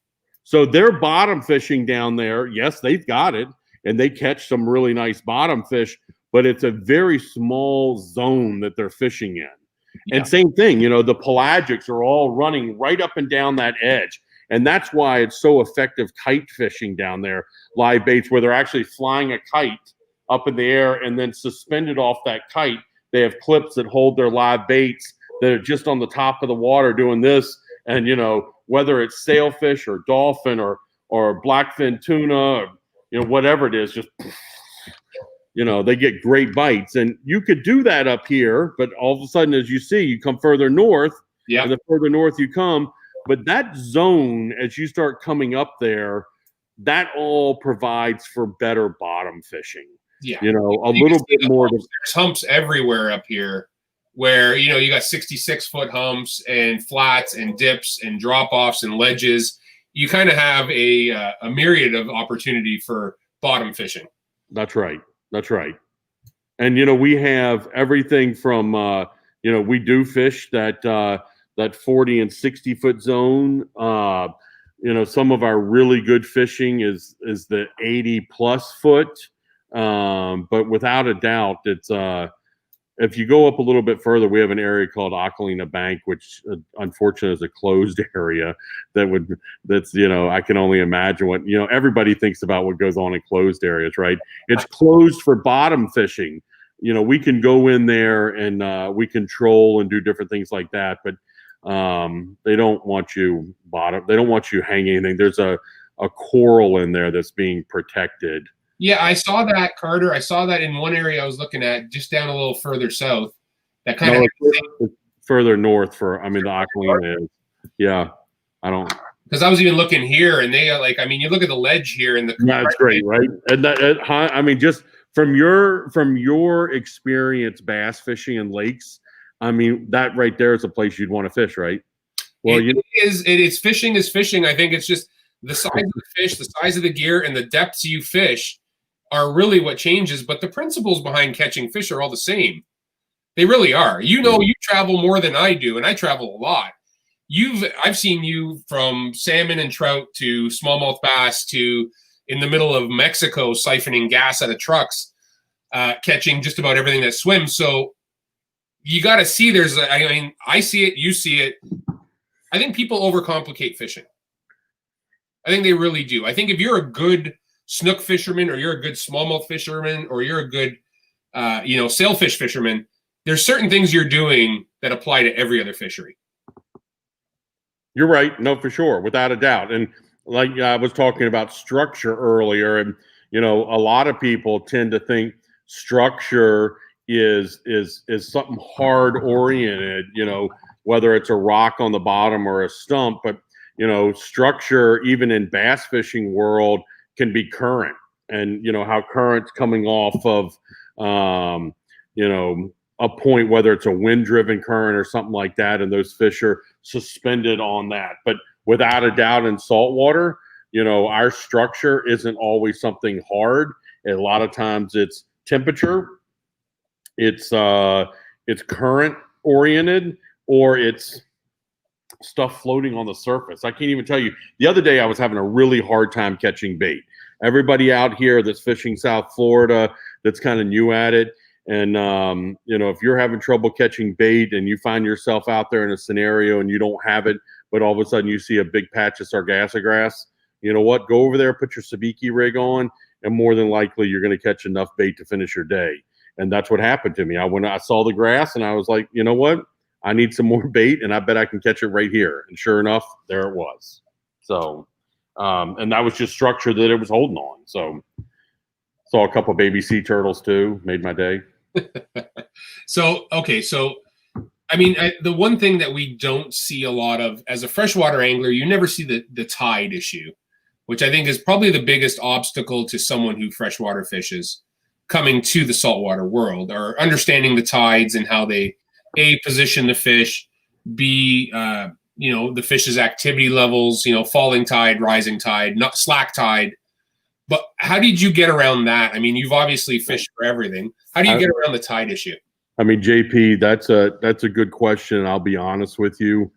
So they're bottom fishing down there. Yes, they've got it, and they catch some really nice bottom fish, but it's a very small zone that they're fishing in. Yeah. And same thing, the pelagics are all running right up and down that edge. And that's why it's so effective kite fishing down there, live baits, where they're actually flying a kite up in the air and then suspended off that kite. They have clips that hold their live baits that are just on the top of the water doing this. And, whether it's sailfish or dolphin or blackfin tuna, or, whatever it is, just, they get great bites. And you could do that up here, but all of a sudden, as you see, you come further north, and the further north you come, but that zone, as you start coming up there, that all provides for better bottom fishing. Yeah. A little bit more. There's humps everywhere up here where, you got 66-foot humps and flats and dips and drop-offs and ledges. You kind of have a myriad of opportunity for bottom fishing. That's right. That's right. And, we have everything from, we do fish that 40 and 60-foot zone. Some of our really good fishing is the 80-plus foot. But without a doubt, it's if you go up a little bit further, we have an area called Ocalina Bank, which unfortunately is a closed area. That's I can only imagine what everybody thinks about what goes on in closed areas, right? It's closed for bottom fishing. We can go in there and we can troll and do different things like that, but they don't want you bottom. They don't want you hanging anything. There's a coral in there that's being protected. Yeah, I saw that, Carter. I saw that in one area I was looking at, just down a little further south. That kind of further north the Ocalina is. Yeah, I don't. Because I was even looking here, and they you look at the ledge here, and that's great, right? And just from your experience bass fishing in lakes, that right there is a place you'd want to fish, right? Well, it is fishing is fishing. I think it's just the size of the fish, the size of the gear, and the depths you fish are really what changes. But the principles behind catching fish are all the same. They really are. You travel more than I do, and I travel a lot. I've seen you from salmon and trout to smallmouth bass to in the middle of Mexico siphoning gas out of trucks, catching just about everything that swims. So you got to see I see it, you see it. I think people overcomplicate fishing. I think they really do. I think if you're a good snook fisherman, or you're a good smallmouth fisherman, or you're a good, sailfish fisherman, there's certain things you're doing that apply to every other fishery. You're right. No, for sure. Without a doubt. And like I was talking about structure earlier, and, a lot of people tend to think structure is something hard oriented, whether it's a rock on the bottom or a stump, but structure, even in bass fishing world, can be current, and how current's coming off of a point, whether it's a wind driven current or something like that, and those fish are suspended on that. But without a doubt, in saltwater, our structure isn't always something hard. A lot of times it's temperature, it's current oriented, or it's stuff floating on the surface. I can't even tell you. The other day I was having a really hard time catching bait. Everybody out here that's fishing South Florida, that's kind of new at it, and if you're having trouble catching bait and you find yourself out there in a scenario and you don't have it, but all of a sudden you see a big patch of sargasso grass, you know what? Go over there, put your sabiki rig on, and more than likely you're going to catch enough bait to finish your day. And that's what happened to me. I saw the grass and I was like, you know what? I need some more bait, and I bet I can catch it right here. And sure enough, there it was. So, and that was just structure that it was holding on. So, saw a couple of baby sea turtles too. Made my day. So, the one thing that we don't see a lot of as a freshwater angler, you never see the tide issue, which I think is probably the biggest obstacle to someone who freshwater fishes coming to the saltwater world, or understanding the tides and how they position the fish, B, the fish's activity levels, falling tide, rising tide, not slack tide. But how did you get around that? You've obviously fished for everything. How do you get around the tide issue? JP, that's a good question. And I'll be honest with you.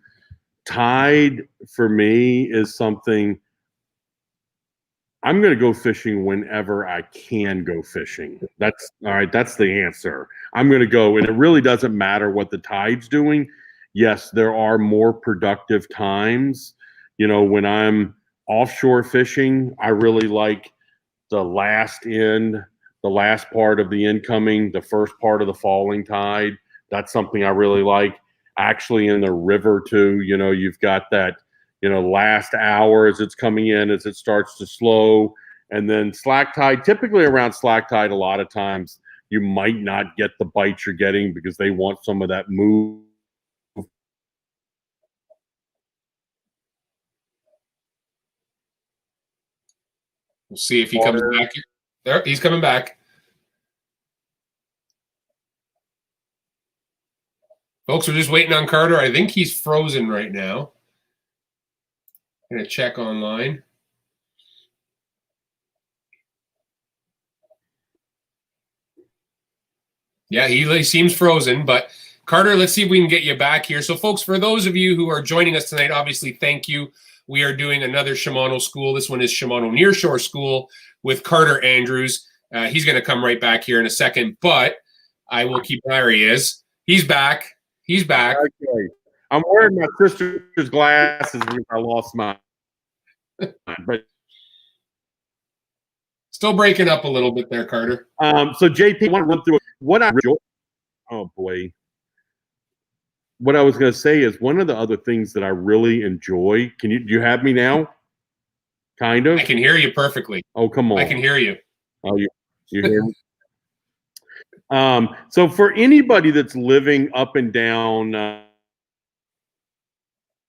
Tide for me is something I'm going to go fishing whenever I can go fishing. That's all right. That's the answer. I'm going to go, and it really doesn't matter what the tide's doing. Yes, there are more productive times. When I'm offshore fishing, I really like the last part of the incoming, the first part of the falling tide. That's something I really like. Actually, in the river too, you've got that, last hour as it's coming in, as it starts to slow. And then slack tide, typically around slack tide, a lot of times you might not get the bites you're getting because they want some of that move. We'll see if he comes back. There, he's coming back. Folks, we're just waiting on Carter. I think he's frozen right now. I'm gonna check online. Yeah, he seems frozen, but Carter, let's see if we can get you back here. So, folks, for those of you who are joining us tonight, obviously, thank you. We are doing another Shimano school. This one is Shimano Nearshore School with Carter Andrews. He's going to come right back here in a second, but I will keep. There he is. He's back. He's back. Okay. I'm wearing my sister's glasses because I lost mine. But still breaking up a little bit there, Carter. So JP, I want to run through what I enjoy. Oh boy. What I was going to say is one of the other things that I really enjoy. Do you have me now? Kind of. I can hear you perfectly. Oh, come on. I can hear you. Oh, you hear me? So for anybody that's living up and down,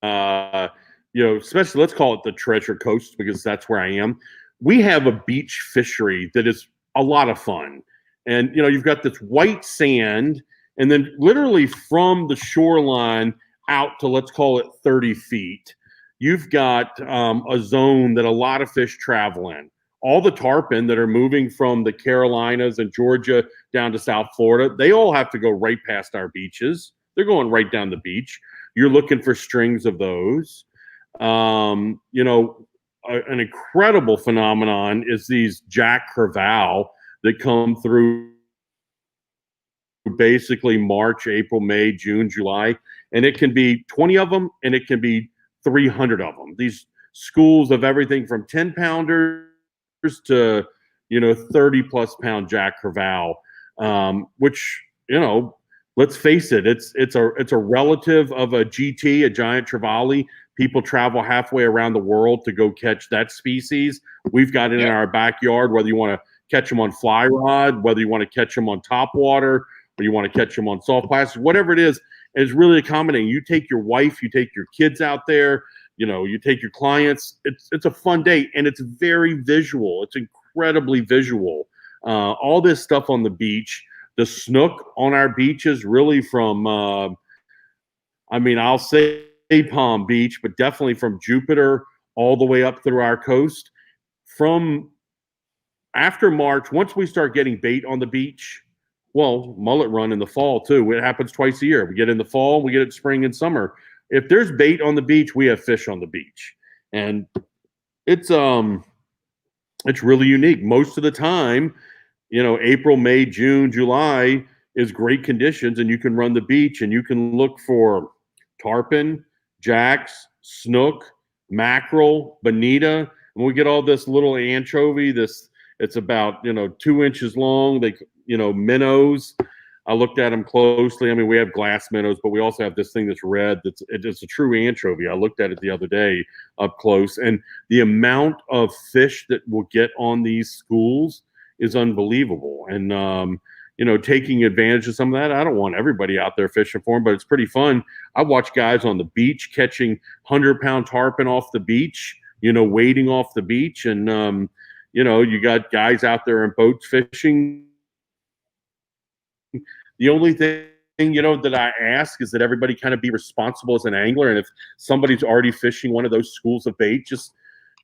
especially let's call it the Treasure Coast because that's where I am. We have a beach fishery that is a lot of fun. And, you've got this white sand and then literally from the shoreline out to, let's call it 30 feet, you've got a zone that a lot of fish travel in. All the tarpon that are moving from the Carolinas and Georgia down to South Florida, they all have to go right past our beaches. They're going right down the beach. You're looking for strings of those. An incredible phenomenon is these jack crevalle that come through basically March, April, May, June, July, and it can be 20 of them and it can be 300 of them. These schools of everything from 10 pounders to 30 plus pound jack crevalle, which let's face it, it's a relative of a GT, a giant trevally. People travel halfway around the world to go catch that species. We've got it in our backyard, whether you want to catch them on fly rod, whether you want to catch them on top water, or you want to catch them on soft plastic, whatever it is really accommodating. You take your wife, you take your kids out there, you take your clients. It's a fun day, and it's very visual. It's incredibly visual. All this stuff on the beach, the snook on our beaches, really from, I'll say Palm Beach, but definitely from Jupiter all the way up through our coast. From after March, once we start getting bait on the beach, well, mullet run in the fall too. It happens twice a year. We get in the fall, we get it spring and summer. If there's bait on the beach, we have fish on the beach. And it's really unique. Most of the time, April, May, June, July is great conditions, and you can run the beach and you can look for tarpon, jacks, snook, mackerel, bonita, and we get all this little anchovy. It's about 2 inches long. Minnows. I looked at them closely. We have glass minnows, but we also have this thing that's red. It's a true anchovy. I looked at it the other day up close, and the amount of fish that will get on these schools is unbelievable. And taking advantage of some of that. I don't want everybody out there fishing for them, but it's pretty fun. I watch guys on the beach catching 100-pound tarpon off the beach, wading off the beach, and you got guys out there in boats fishing. The only thing, that I ask is that everybody kind of be responsible as an angler. And if somebody's already fishing one of those schools of bait, just,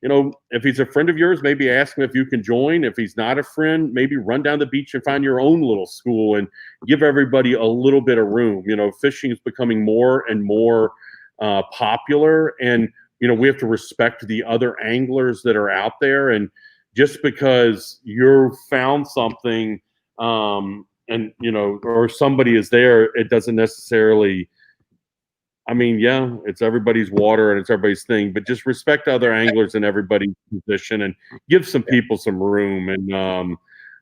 if he's a friend of yours, maybe ask him if you can join. If he's not a friend, maybe run down the beach and find your own little school and give everybody a little bit of room. Fishing is becoming more and more popular. And, we have to respect the other anglers that are out there. And just because you found something, or somebody is there, it doesn't necessarily, it's everybody's water and it's everybody's thing, but just respect other anglers and everybody's position and give some people some room. And,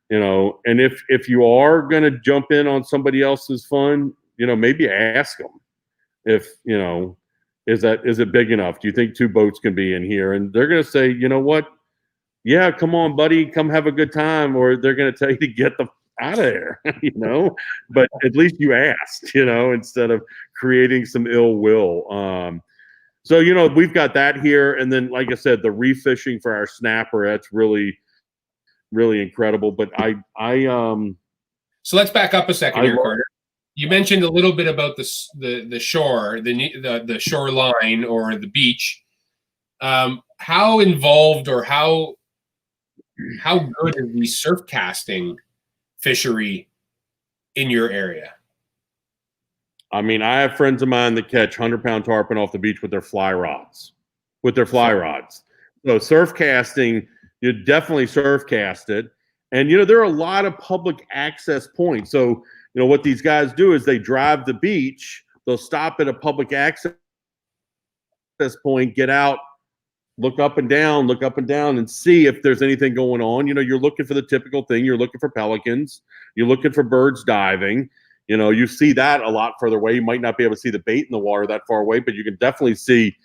and if you are going to jump in on somebody else's fun, maybe ask them if, is it big enough? Do you think 2 boats can be in here? And they're going to say, you know what? Yeah, come on, buddy, come have a good time. Or they're going to tell you to get the out of there, you know. But at least you asked, you know, instead of creating some ill will. So, you know, we've got that here. And then, like I said, the reef fishing for our snapper, that's really, really incredible. But so let's back up a second here, Carter. You mentioned a little bit about the shore, the shoreline or the beach. How involved or how good is the surf casting fishery in your area? I mean, I have friends of mine that catch 100-pound tarpon off the beach with their fly rods. So surf casting, you definitely surf cast it. And, you know, there are a lot of public access points. So, you know, what these guys do is they drive the beach, they'll stop at a public access point, get out, look up and down, and see if there's anything going on. You know, you're looking for the typical thing. You're looking for pelicans. You're looking for birds diving. You know, you see that a lot further away. You might not be able to see the bait in the water that far away, but you can definitely see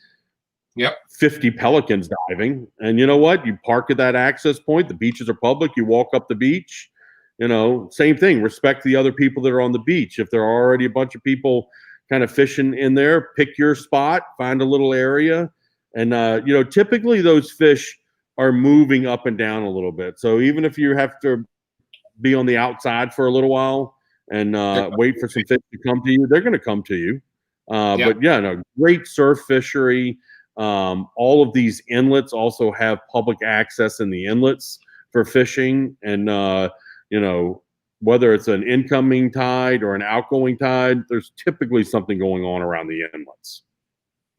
50 pelicans diving. And you know what? You park at that access point. The beaches are public. You walk up the beach. You know, same thing. Respect the other people that are on the beach. If there are already a bunch of people kind of fishing in there, pick your spot, find a little area. And, you know, typically those fish are moving up and down a little bit. So even if you have to be on the outside for a little while and wait for some fish to come to you, they're going to come to you. But, yeah, no, great surf fishery. All of these inlets also have public access in the inlets for fishing. And, you know, whether it's an incoming tide or an outgoing tide, there's typically something going on around the inlets.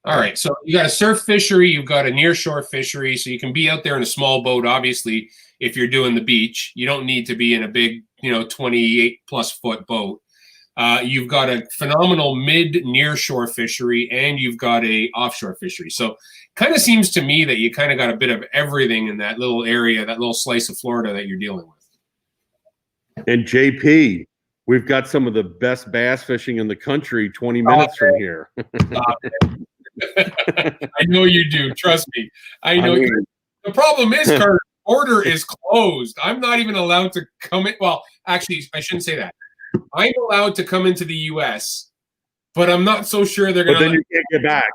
All right, so you got a surf fishery, you've got a near-shore fishery, so you can be out there in a small boat, obviously, if you're doing the beach. You don't need to be in a big, you know, 28-plus foot boat. You've got a phenomenal mid-near-shore fishery, and you've got a offshore fishery. So kind of seems to me that you kind of got a bit of everything in that little area, that little slice of Florida that you're dealing with. And JP, we've got some of the best bass fishing in the country 20 minutes from here. I know you do. Trust me. I know you do. The problem is, Carter, border is closed. I'm not even allowed to come in. Well, actually, I shouldn't say that. I'm allowed to come into the U.S., but I'm not so sure they're going to. But then you can't get back.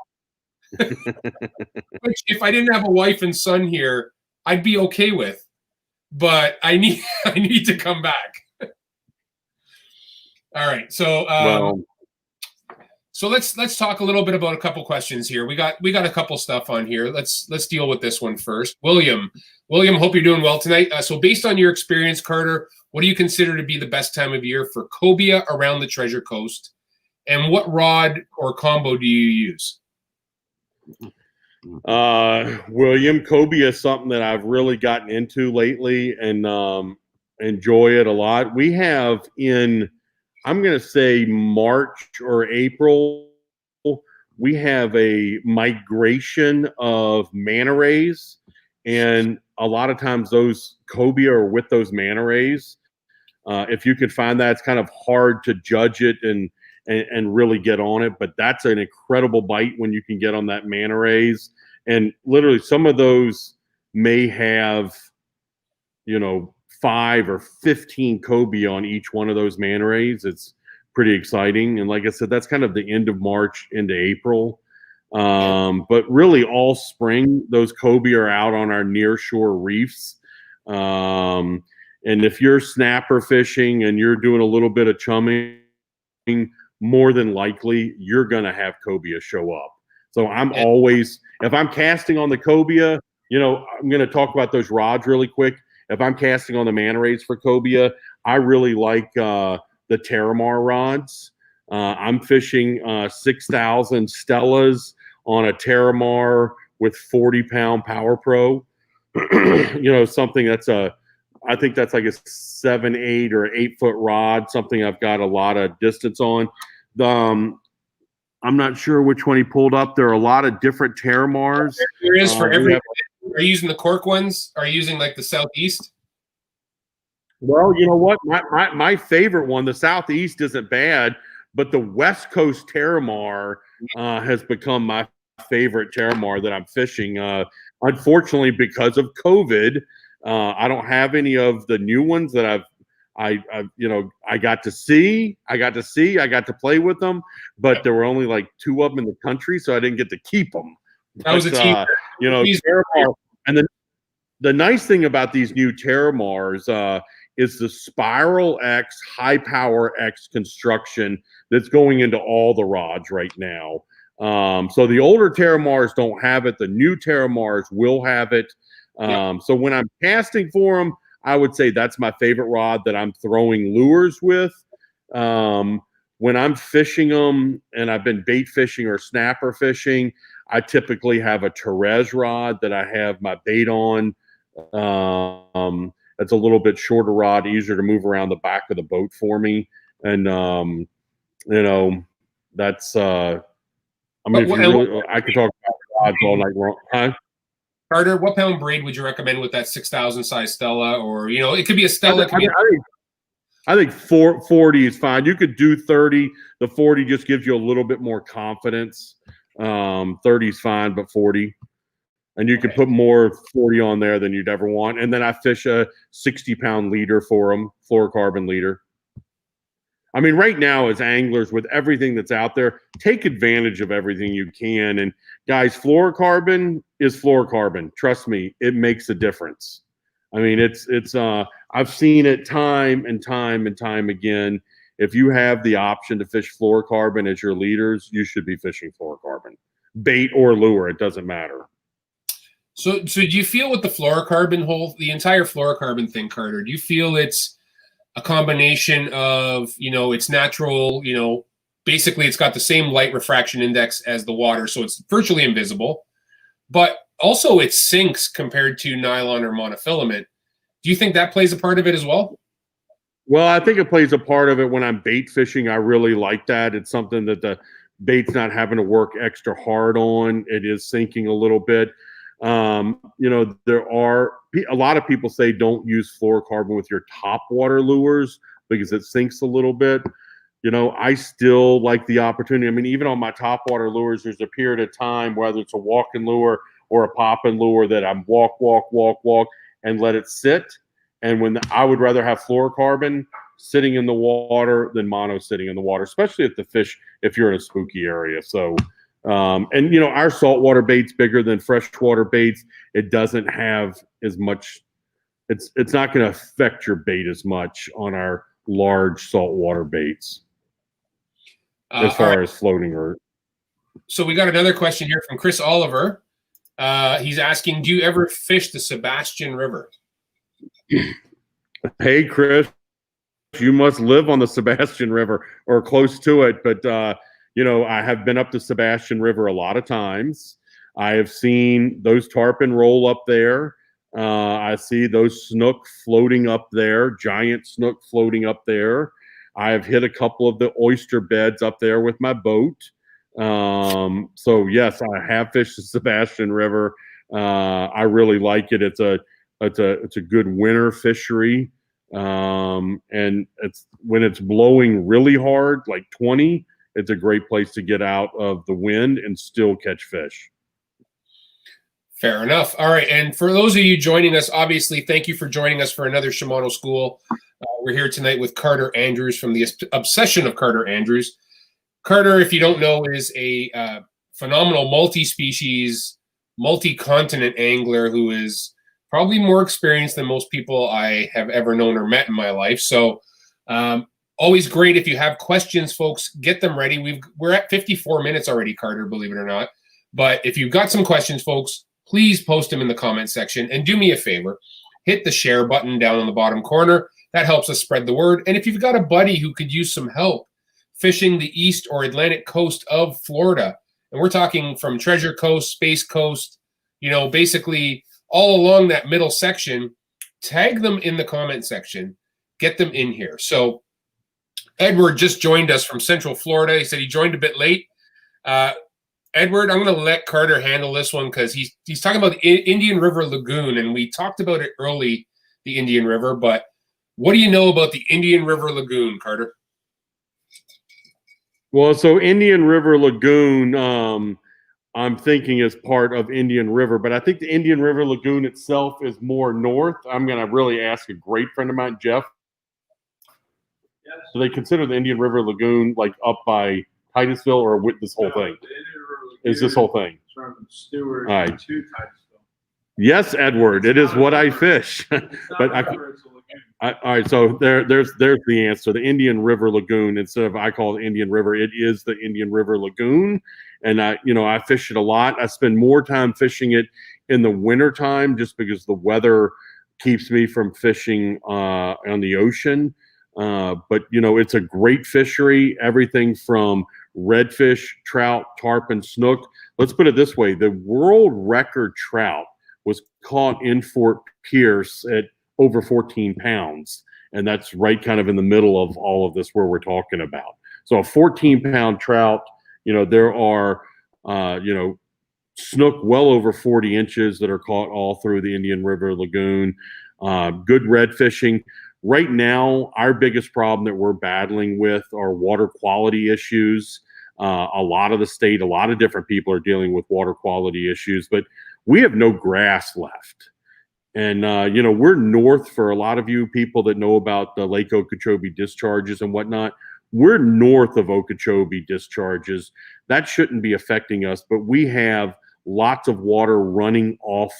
Which, if I didn't have a wife and son here, I'd be okay with. But I need to come back. All right. So so let's talk a little bit about a couple questions here. We got a couple stuff on here. Let's deal with this one first. William, hope you're doing well tonight. So based on your experience, Carter, what do you consider to be the best time of year for cobia around the Treasure Coast? And what rod or combo do you use? William, cobia is something that I've really gotten into lately and enjoy it a lot. We have in, I'm going to say March or April, we have a migration of manta rays, and a lot of times those cobia are with those manta rays. If you could find that, it's kind of hard to judge it and really get on it, but that's an incredible bite when you can get on that manta rays. And literally some of those may have, you know, 5 or 15 cobia on each one of those manta rays. It's pretty exciting. And like I said, that's kind of the end of March into April. But really all spring, those cobia are out on our near shore reefs. And if you're snapper fishing and you're doing a little bit of chumming, more than likely you're going to have cobia show up. So I'm always, if I'm casting on the cobia, you know, I'm going to talk about those rods really quick. If I'm casting on the manta rays for cobia, I really like the Terramar rods. I'm fishing 6,000 Stellas on a Terramar with 40-pound PowerPro. You know, something that's I think that's like a 7, 8, or 8-foot rod, something I've got a lot of distance on. I'm not sure which one he pulled up. There are a lot of different Terramars. There is for every. Are you using the cork ones? Are you using like the Southeast? Well, you know what? My favorite one, the Southeast, isn't bad, but the West Coast Terramar has become my favorite Terramar that I'm fishing. Unfortunately, because of COVID, I don't have any of the new ones that I got to see. I got to play with them, but there were only like 2 of them in the country, so I didn't get to keep them. That was a team. Terramar, and then the nice thing about these new Terramars is the Spiral X High Power X construction that's going into all the rods right now. So the older Terramars don't have it. The new Terramars will have it. So when I'm casting for them, I would say that's my favorite rod that I'm throwing lures with. When I'm fishing them and I've been bait fishing or snapper fishing, I typically have a Therese rod that I have my bait on. It's a little bit shorter rod, easier to move around the back of the boat for me. And, that's, I mean, I could talk about rods all night long. Huh? Carter, what pound braid would you recommend with that 6,000 size Stella? Or, it could be a Stella. I think 40 is fine. You could do 30. The 40 just gives you a little bit more confidence. 30 is fine, but 40. And you can put more 40 on there than you'd ever want. And then I fish a 60-pound leader for them, fluorocarbon leader. I mean, right now as anglers, with everything that's out there, take advantage of everything you can. And guys, fluorocarbon is fluorocarbon. Trust me, it makes a difference. I mean, I've seen it time and time and time again. If you have the option to fish fluorocarbon as your leaders, you should be fishing fluorocarbon. Bait or lure, it doesn't matter. So do you feel with the fluorocarbon the entire fluorocarbon thing, Carter, do you feel it's a combination of, it's natural, basically it's got the same light refraction index as the water, so it's virtually invisible, but also it sinks compared to nylon or monofilament. Do you think that plays a part of it as well? Well, I think it plays a part of it when I'm bait fishing. I really like that. It's something that the bait's not having to work extra hard on. It is sinking a little bit. There are a lot of people say don't use fluorocarbon with your top water lures because it sinks a little bit. I still like the opportunity. I mean, even on my top water lures, there's a period of time, whether it's a walking lure or a popping lure, that I'm walk, and let it sit. And I would rather have fluorocarbon sitting in the water than mono sitting in the water, especially if you're in a spooky area. So, our saltwater bait's bigger than freshwater baits. It doesn't have as much. It's not going to affect your bait as much on our large saltwater baits as far as floating or. So we got another question here from Chris Oliver. He's asking, do you ever fish the Sebastian River? Hey, Chris, you must live on the Sebastian River or close to it. But, I have been up the Sebastian River a lot of times. I have seen those tarpon roll up there. I see those snook floating up there, giant snook floating up there. I have hit a couple of the oyster beds up there with my boat. So yes, I have fished the Sebastian River. I really like it. It's a good winter fishery. And when it's blowing really hard, like 20, it's a great place to get out of the wind and still catch fish. Fair enough. All right. And for those of you joining us, obviously, thank you for joining us for another Shimano School. We're here tonight with Carter Andrews from the Obsession of Carter Andrews. Carter, if you don't know, is a phenomenal multi-species, multi-continent angler who is probably more experienced than most people I have ever known or met in my life. So always great. If you have questions, folks, get them ready. We're at 54 minutes already, Carter, believe it or not. But if you've got some questions, folks, please post them in the comment section. And do me a favor, hit the share button down on the bottom corner. That helps us spread the word. And if you've got a buddy who could use some help fishing the east or Atlantic coast of Florida, and we're talking from Treasure Coast, Space Coast, basically all along that middle section, tag them in the comment section, get them in here. So Edward just joined us from Central Florida. He said he joined a bit late. Edward, I'm going to let Carter handle this one because he's talking about the Indian River Lagoon, and we talked about it early, the Indian River, but what do you know about the Indian River Lagoon, Carter? Well, so Indian River Lagoon, I'm thinking is part of Indian River, but I think the Indian River Lagoon itself is more north. I'm going to really ask a great friend of mine, Jeff. Yes. Do they consider the Indian River Lagoon like up by Titusville, or with this whole thing? The Indian River Lagoon Is this whole thing? from Stewart All right. to Titusville. Yes, Edward, it is what I fish. It's not But a river, it's a lagoon. all right, so there's the answer. The Indian River Lagoon, instead of I call it Indian River, it is the Indian River Lagoon. And I fish it a lot. I spend more time fishing it in the winter time just because the weather keeps me from fishing on the ocean. But it's a great fishery, everything from redfish, trout, tarpon, snook. Let's put it this way. The world record trout was caught in Fort Pierce at over 14 pounds. And that's right kind of in the middle of all of this where we're talking about. So a 14-pound trout, there are, snook well over 40 inches that are caught all through the Indian River Lagoon. Good red fishing. Right now, our biggest problem that we're battling with are water quality issues. A lot of the state, a lot of different people are dealing with water quality issues, but we have no grass left. And, we're north, for a lot of you people that know about the Lake Okeechobee discharges and whatnot. We're north of Okeechobee discharges. That shouldn't be affecting us, but we have lots of water running off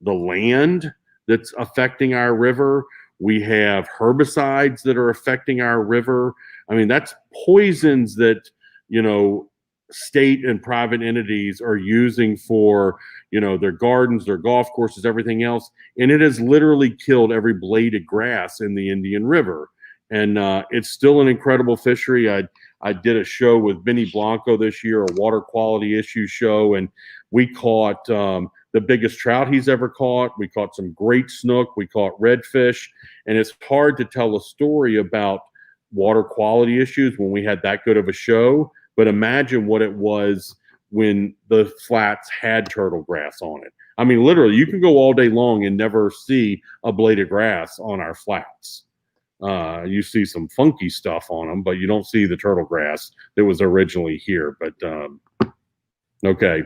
the land that's affecting our river. We have herbicides that are affecting our river. I mean, that's poisons that, state and private entities are using for, their gardens, their golf courses, everything else. And it has literally killed every blade of grass in the Indian River. And it's still an incredible fishery. I did a show with Benny Blanco this year, a water quality issue show, and we caught the biggest trout he's ever caught. We caught some great snook. We caught redfish. And it's hard to tell a story about water quality issues when we had that good of a show. But imagine what it was when the flats had turtle grass on it. I mean, literally, you can go all day long and never see a blade of grass on our flats. You see some funky stuff on them, but you don't see the turtle grass that was originally here. But okay.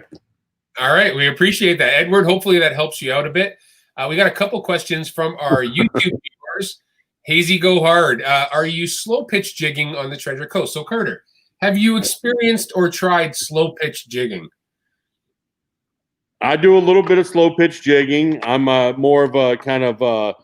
All right. We appreciate that, Edward. Hopefully that helps you out a bit. We got a couple questions from our YouTube viewers. HazyGo Hard. Are you slow pitch jigging on the Treasure Coast? So, Carter, have you experienced or tried slow pitch jigging? I do a little bit of slow pitch jigging. I'm more of a kind of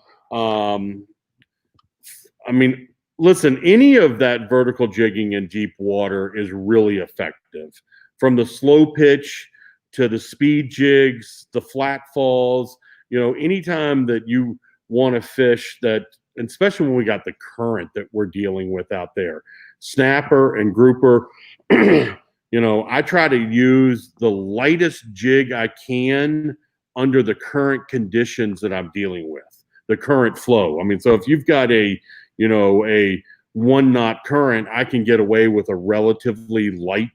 listen, any of that vertical jigging in deep water is really effective. From the slow pitch to the speed jigs, the flat falls, anytime that you want to fish that, and especially when we got the current that we're dealing with out there, snapper and grouper, I try to use the lightest jig I can under the current conditions that I'm dealing with, the current flow. I mean, so if you've got a 1 knot current, I can get away with a relatively light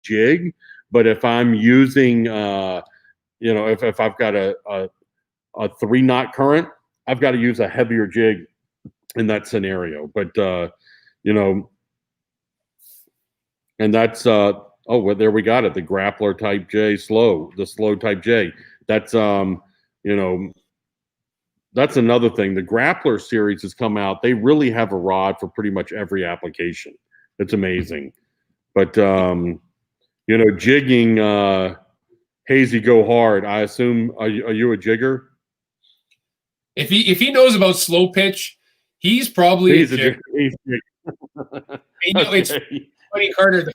jig. But if I'm using, if I've got a 3 knot current, I've got to use a heavier jig in that scenario. But, and that's, well, there we got it. The grappler type J the slow type J. That's, that's another thing. The grappler series has come out. They really have a rod for pretty much every application. It's amazing. But, jigging, HazyGo Hard. I assume, are you a jigger? If he knows about slow pitch, he's probably a jigger. It's funny, Carter. The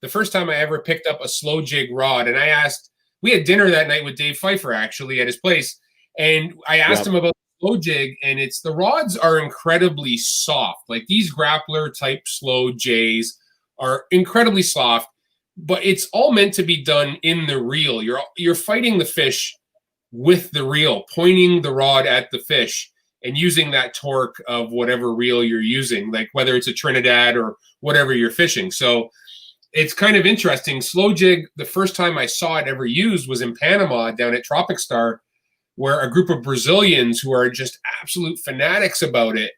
first time I ever picked up a slow jig rod, and we had dinner that night with Dave Pfeiffer actually at his place, and I asked him about the slow jig, and the rods are incredibly soft. Like these grappler type slow J's are incredibly soft, but it's all meant to be done in the reel. You're fighting the fish with the reel, pointing the rod at the fish and using that torque of whatever reel you're using, like whether it's a Trinidad or whatever you're fishing. So it's kind of interesting. Slow jig, the first time I saw it ever used was in Panama down at Tropic Star, where a group of Brazilians who are just absolute fanatics about it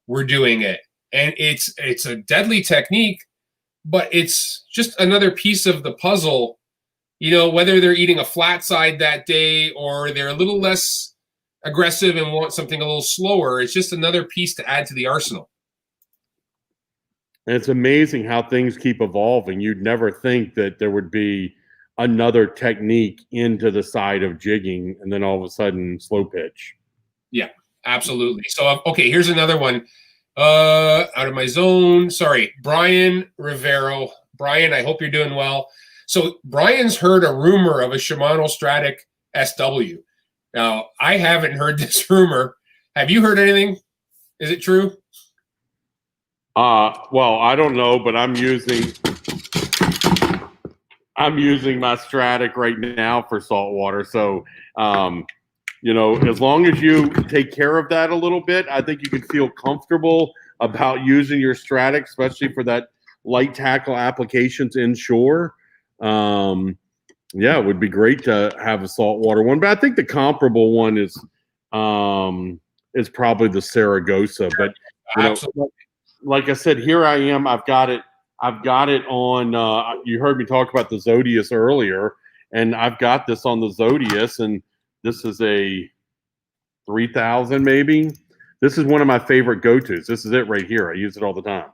were doing it. And it's a deadly technique, but it's just another piece of the puzzle. You know, whether they're eating a flat side that day or they're a little less aggressive and want something a little slower, it's just another piece to add to the arsenal. And it's amazing how things keep evolving. You'd never think that there would be another technique into the side of jigging, and then all of a sudden slow pitch. Yeah, absolutely. So, okay, here's another one. Out of my zone. Sorry, Brian Rivero. Brian, I hope you're doing well. So Brian's heard a rumor of a Shimano Stratic SW. Now, I haven't heard this rumor. Have you heard anything? Is it true? Well, I don't know, but I'm using my Stratic right now for saltwater. So, you know, as long as you take care of that a little bit, I think you can feel comfortable about using your Stratic, especially for that light tackle applications inshore. Yeah, it would be great to have a saltwater one, but I think the comparable one is probably the Saragossa. But you know, like I said, here I am. I've got it on. You heard me talk about the Zodius earlier, and I've got this on the Zodius, and this is a 3000 maybe. This is one of my favorite go-tos. This is it right here. I use it all the time.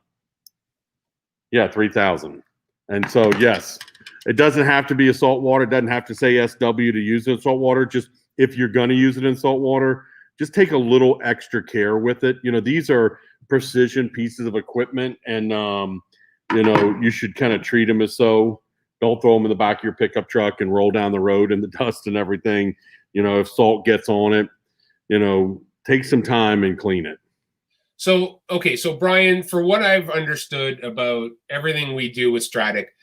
Yeah, 3000. And so, yes, it doesn't have to be a saltwater. It doesn't have to say SW to use it in saltwater. Just if you're going to use it in saltwater, just take a little extra care with it. You know, these are precision pieces of equipment, and, you know, you should kind of treat them as so. Don't throw them in the back of your pickup truck and roll down the road in the dust and everything. You know, if salt gets on it, you know, take some time and clean it. So, okay. So Brian, for what I've understood about everything we do with Stratic,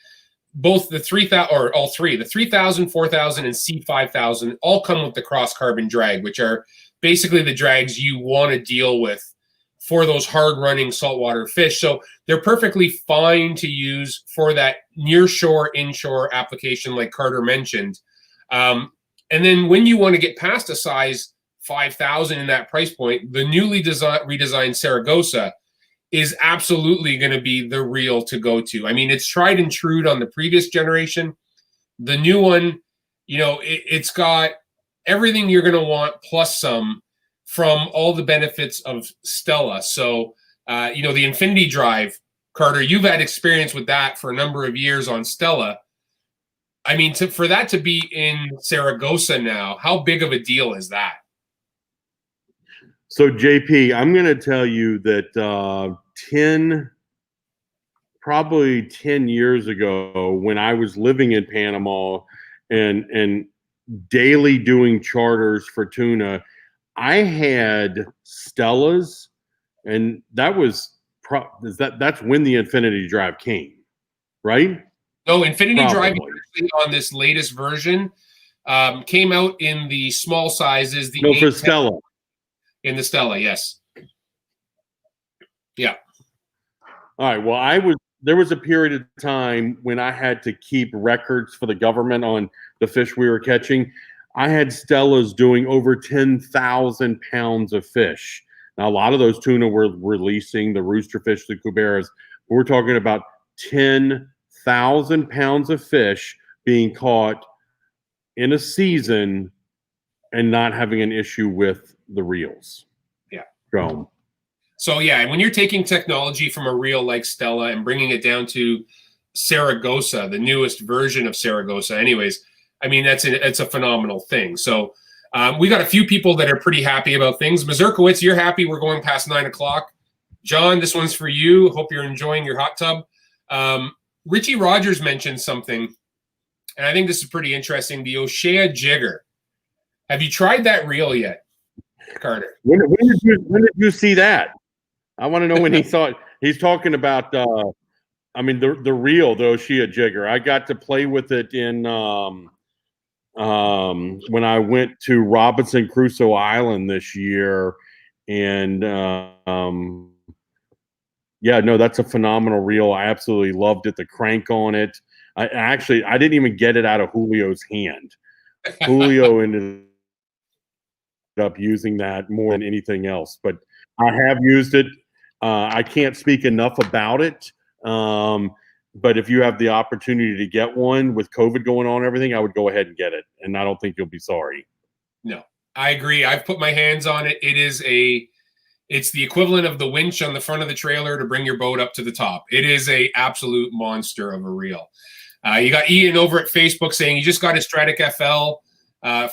both the 3000 or all three, the 3000, 4000 and C5000 all come with the cross carbon drag, which are basically the drags you want to deal with for those hard running saltwater fish. So they're perfectly fine to use for that near shore, inshore application like Carter mentioned. And then when you want to get past a size 5000 in that price point, the newly redesigned Saragossa is absolutely going to be the reel to go to. I mean, it's tried and true on the previous generation. The new one, you know, it's got everything you're going to want plus some from all the benefits of Stella. So, you know, the Infinity Drive, Carter, you've had experience with that for a number of years on Stella. I mean, for that to be in Saragossa now, how big of a deal is that? So, JP, I'm going to tell you that probably 10 years ago, when I was living in Panama and daily doing charters for tuna, I had Stellas, and that was that's when the Infinity Drive came, right? No, Infinity Drive Probably. on this latest version came out in the small sizes. The No, for Stella. In the Stella, yes. Yeah. All right. Well, there was a period of time when I had to keep records for the government on the fish we were catching. I had Stellas doing over 10,000 pounds of fish. Now, a lot of those tuna were releasing, the roosterfish, the cuberas. We're talking about 10,000 pounds of fish being caught in a season and not having an issue with the reels. Yeah. So yeah, when you're taking technology from a reel like Stella and bringing it down to Saragossa, the newest version of Saragossa, anyways, I mean, it's a phenomenal thing. So we got a few people that are pretty happy about things. Mazurkowitz, you're happy we're going past 9 o'clock. John, this one's for you. Hope you're enjoying your hot tub. Richie Rogers mentioned something, and I think this is pretty interesting. The O'Shea Jigger. Have you tried that reel yet, Carter? When did you see that? I want to know when he saw it. He's talking about, the reel, the O'Shea Jigger. I got to play with it in when I went to Robinson Crusoe Island this year, and yeah, no, that's a phenomenal reel. I absolutely loved it. The crank on it. I didn't even get it out of Julio's hand. Julio ended up using that more than anything else, but I have used it. I can't speak enough about it. But if you have the opportunity to get one with COVID going on and everything, I would go ahead and get it. And I don't think you'll be sorry. No, I agree. I've put my hands on it. It's the equivalent of the winch on the front of the trailer to bring your boat up to the top. It is a absolute monster of a reel. You got Ian over at Facebook saying he just got his Stratic FL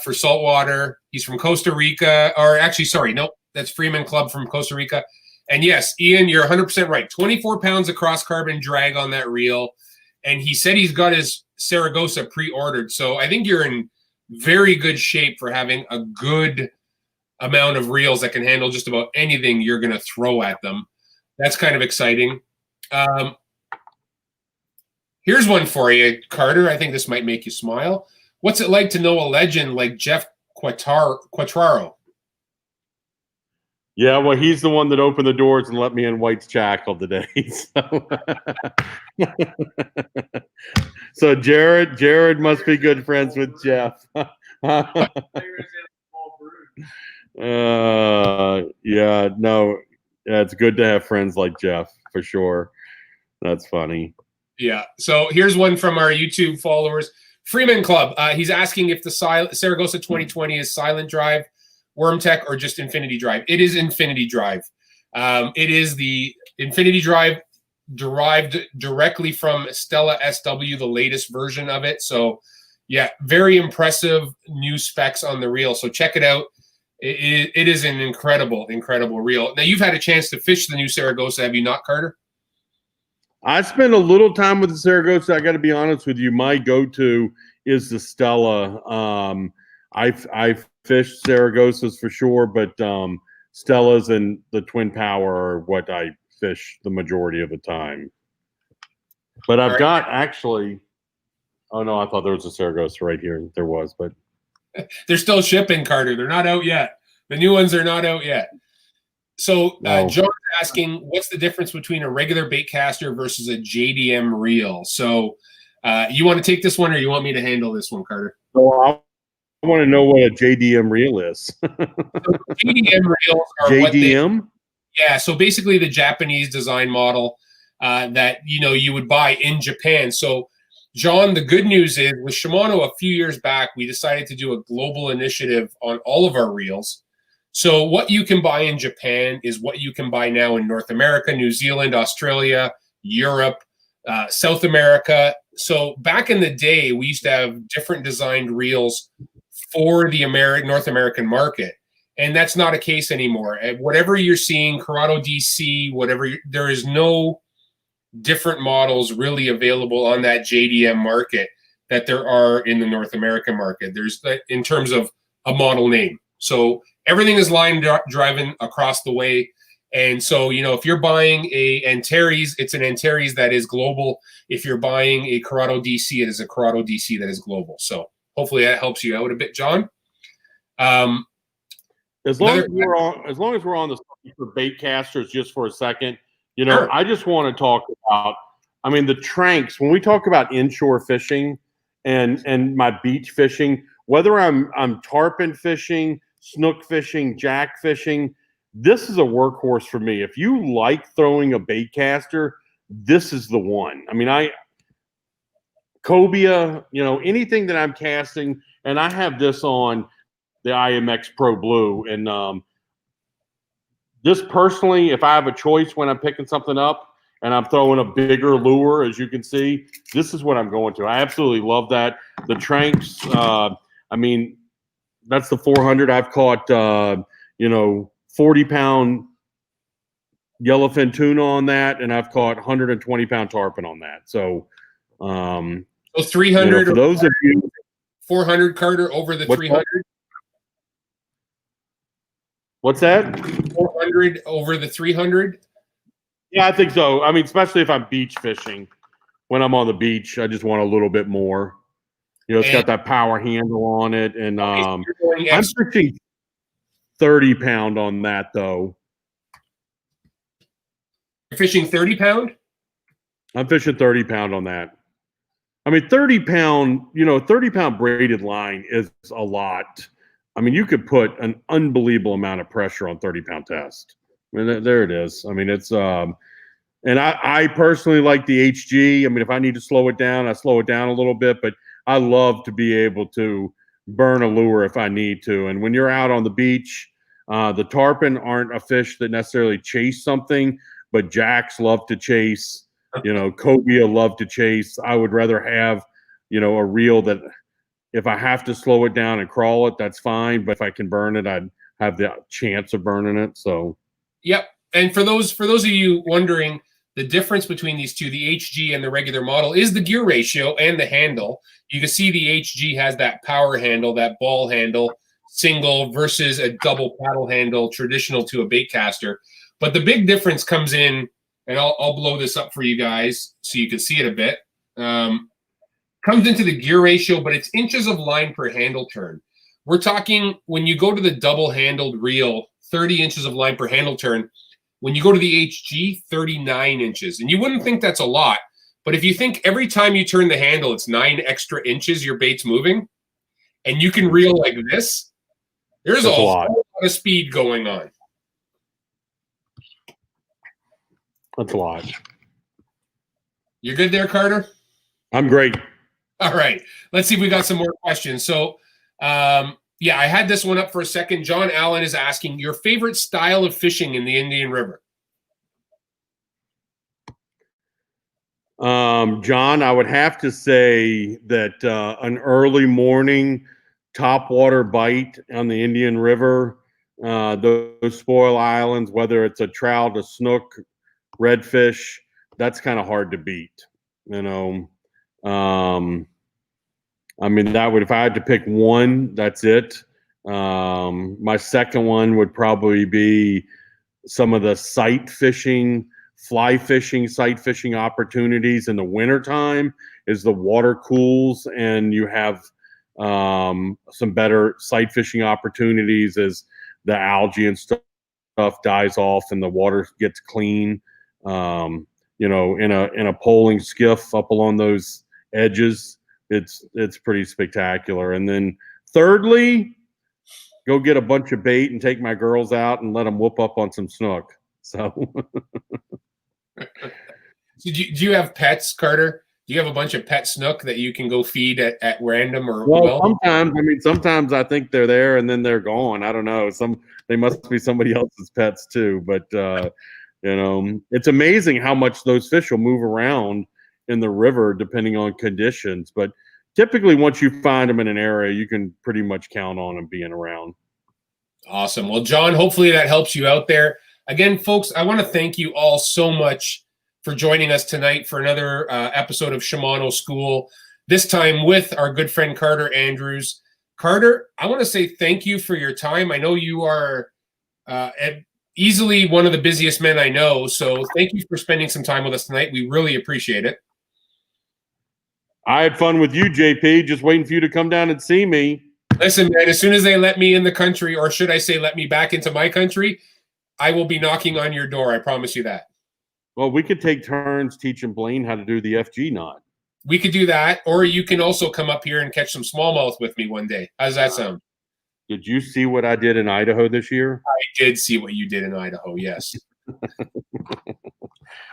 for saltwater. He's from Costa Rica, or actually, sorry, no, that's Freeman Club from Costa Rica. And yes, Ian, you're 100% right. 24 pounds of cross carbon drag on that reel. And he said he's got his Saragossa pre-ordered. So I think you're in very good shape for having a good amount of reels that can handle just about anything you're going to throw at them. That's kind of exciting. Here's one for you, Carter. I think this might make you smile. What's it like to know a legend like Jeff Quattraro? Yeah, well, he's the one that opened the doors and let me in White's Jackal today. So Jared must be good friends with Jeff. Yeah, no, yeah, it's good to have friends like Jeff for sure. That's funny. Yeah. So here's one from our YouTube followers. Freeman Club. He's asking if the Saragossa 2020 is silent drive, worm tech, or just infinity drive. It is infinity drive. It is the infinity drive derived directly from Stella SW, the latest version of it. So yeah, very impressive new specs on the reel. So check it out. It is an incredible reel. Now you've had a chance to fish the new Saragossa, have you not, Carter? I spent a little time with the Saragossa. I got to be honest with you. My go-to is the Stella. I've fished Saragossas for sure, but Stellas and the Twin Power are what I fish the majority of the time. But I've got actually. Oh no, I thought there was a Saragossa right here. There was, but they're still shipping, Carter. They're not out yet. The new ones are not out yet. So John's asking, what's the difference between a regular bait caster versus a JDM reel? So you want to take this one, or you want me to handle this one, Carter? So I want to know what a JDM reel is. So JDM reels are JDM? Yeah, so basically the Japanese design model that you would buy in Japan. So John, the good news is with Shimano a few years back, we decided to do a global initiative on all of our reels. So what you can buy in Japan is what you can buy now in North America, New Zealand, Australia, Europe, South America. So back in the day, we used to have different designed reels for the North American market. And that's not a case anymore. Whatever you're seeing, Corrado DC, there is no different models really available on that JDM market that there are in the North American market. There's in terms of a model name. So everything is line driving across the way. And so, if you're buying a Antares, it's an Antares that is global. If you're buying a Corrado DC, it is a Corrado DC that is global. So hopefully that helps you out a bit, John. As long as we're on the subject for bait casters just for a second, sure. I just want to talk about, the tranks. When we talk about inshore fishing and my beach fishing, whether I'm tarpon fishing, snook fishing, jack fishing, this is a workhorse for me. If you like throwing a bait caster, this is the one. Cobia, anything that I'm casting, and I have this on the IMX Pro Blue. And this personally, if I have a choice when I'm picking something up and I'm throwing a bigger lure, as you can see, this is what I'm going to. I absolutely love that. The tranks, that's the 400. I've caught, 40-pound yellowfin tuna on that, and I've caught 120-pound tarpon on that. So, 300 for those of you, 400, Carter, over the 300. What's that? 400 over the 300. Yeah, I think so. Especially if I'm beach fishing. When I'm on the beach, I just want a little bit more. It's got that power handle on it, and I'm fishing 30-pound on that though. You're fishing 30-pound? I'm fishing 30-pound on that. 30-pound, 30-pound braided line is a lot. You could put an unbelievable amount of pressure on 30-pound test. There it is. It's And I personally like the HG. I mean, if I need to slow it down, I slow it down a little bit, but I love to be able to burn a lure if I need to. And when you're out on the beach, the tarpon aren't a fish that necessarily chase something, but jacks love to chase. Cobia love to chase. I would rather have, a reel that if I have to slow it down and crawl it, that's fine. But if I can burn it, I'd have the chance of burning it. So, yep. And for those of you wondering, the difference between these two, the HG and the regular model, is the gear ratio and the handle. You can see the HG has that power handle, that ball handle, single versus a double paddle handle, traditional to a bait caster. But the big difference comes in, and I'll blow this up for you guys so you can see it a bit. Comes into the gear ratio, but it's inches of line per handle turn. We're talking when you go to the double-handled reel, 30 inches of line per handle turn. When you go to the HG, 39 inches. And you wouldn't think that's a lot, but if you think every time you turn the handle, it's 9 extra inches your bait's moving, and you can reel like this, there's a whole lot of speed going on. That's a lot. You good there, Carter? I'm great. All right. Let's see if we got some more questions. So, yeah, I had this one up for a second. John Allen is asking, your favorite style of fishing in the Indian River? John, I would have to say that an early morning topwater bite on the Indian River, those spoil islands, whether it's a trout, a snook, redfish, that's kind of hard to beat. I mean, that would, if I had to pick one, that's it. My second one would probably be some of the sight fishing, fly fishing, sight fishing opportunities in the wintertime as the water cools and you have some better sight fishing opportunities as the algae and stuff dies off and the water gets clean. In a poling skiff up along those edges, it's pretty spectacular. And then thirdly, go get a bunch of bait and take my girls out and let them whoop up on some snook. So, do you have pets, Carter? Do you have a bunch of pet snook that you can go feed at random or sometimes I think they're there and then they're gone. I don't know. They must be somebody else's pets too. But it's amazing how much those fish will move around in the river depending on conditions. But typically, once you find them in an area, you can pretty much count on them being around. Awesome. Well, John, hopefully that helps you out there. Again, folks, I want to thank you all so much for joining us tonight for another episode of Shimano School, this time with our good friend Carter Andrews. Carter, I want to say thank you for your time. I know you are easily one of the busiest men I know, so thank you for spending some time with us tonight. We really appreciate it. I had fun with you, JP, just waiting for you to come down and see me. Listen, man, as soon as they let me in the country, or should I say let me back into my country, I will be knocking on your door. I promise you that. Well, we could take turns teaching Blaine how to do the FG knot. We could do that, or you can also come up here and catch some smallmouth with me one day. How does that sound? Did you see what I did in Idaho this year? I did see what you did in Idaho, yes.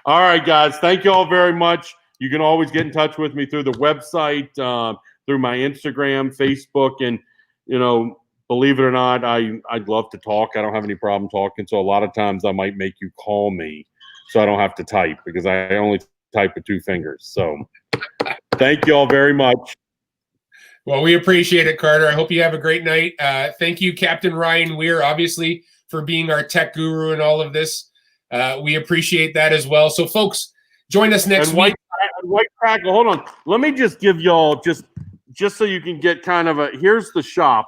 All right, guys. Thank you all very much. You can always get in touch with me through the website, through my Instagram, Facebook, and, believe it or not, I'd love to talk. I don't have any problem talking, so a lot of times I might make you call me so I don't have to type because I only type with 2 fingers. So thank you all very much. Well, we appreciate it, Carter. I hope you have a great night. Thank you, Captain Ryan Weir, obviously, for being our tech guru in all of this. We appreciate that as well. So, folks, join us next week. White Crackle, hold on. Let me just give y'all just so you can get kind of here's the shop.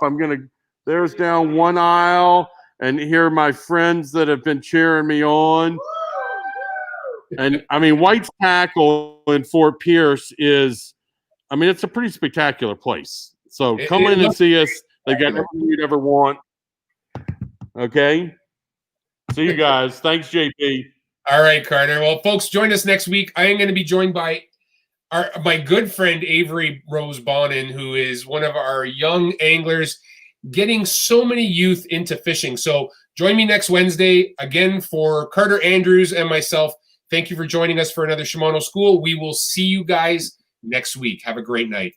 There's down one aisle, and here are my friends that have been cheering me on. And, White's Tackle in Fort Pierce is, it's a pretty spectacular place. So come in and see us. They got everything you'd ever want. Okay? See you guys. Thanks, JP. All right, Carter. Well, folks, join us next week. I am going to be joined by my good friend Avery Rose Bonin, who is one of our young anglers getting so many youth into fishing. So join me next Wednesday again for Carter Andrews and myself Thank you for joining us for another Shimano School. We will see you guys next week. Have a great night.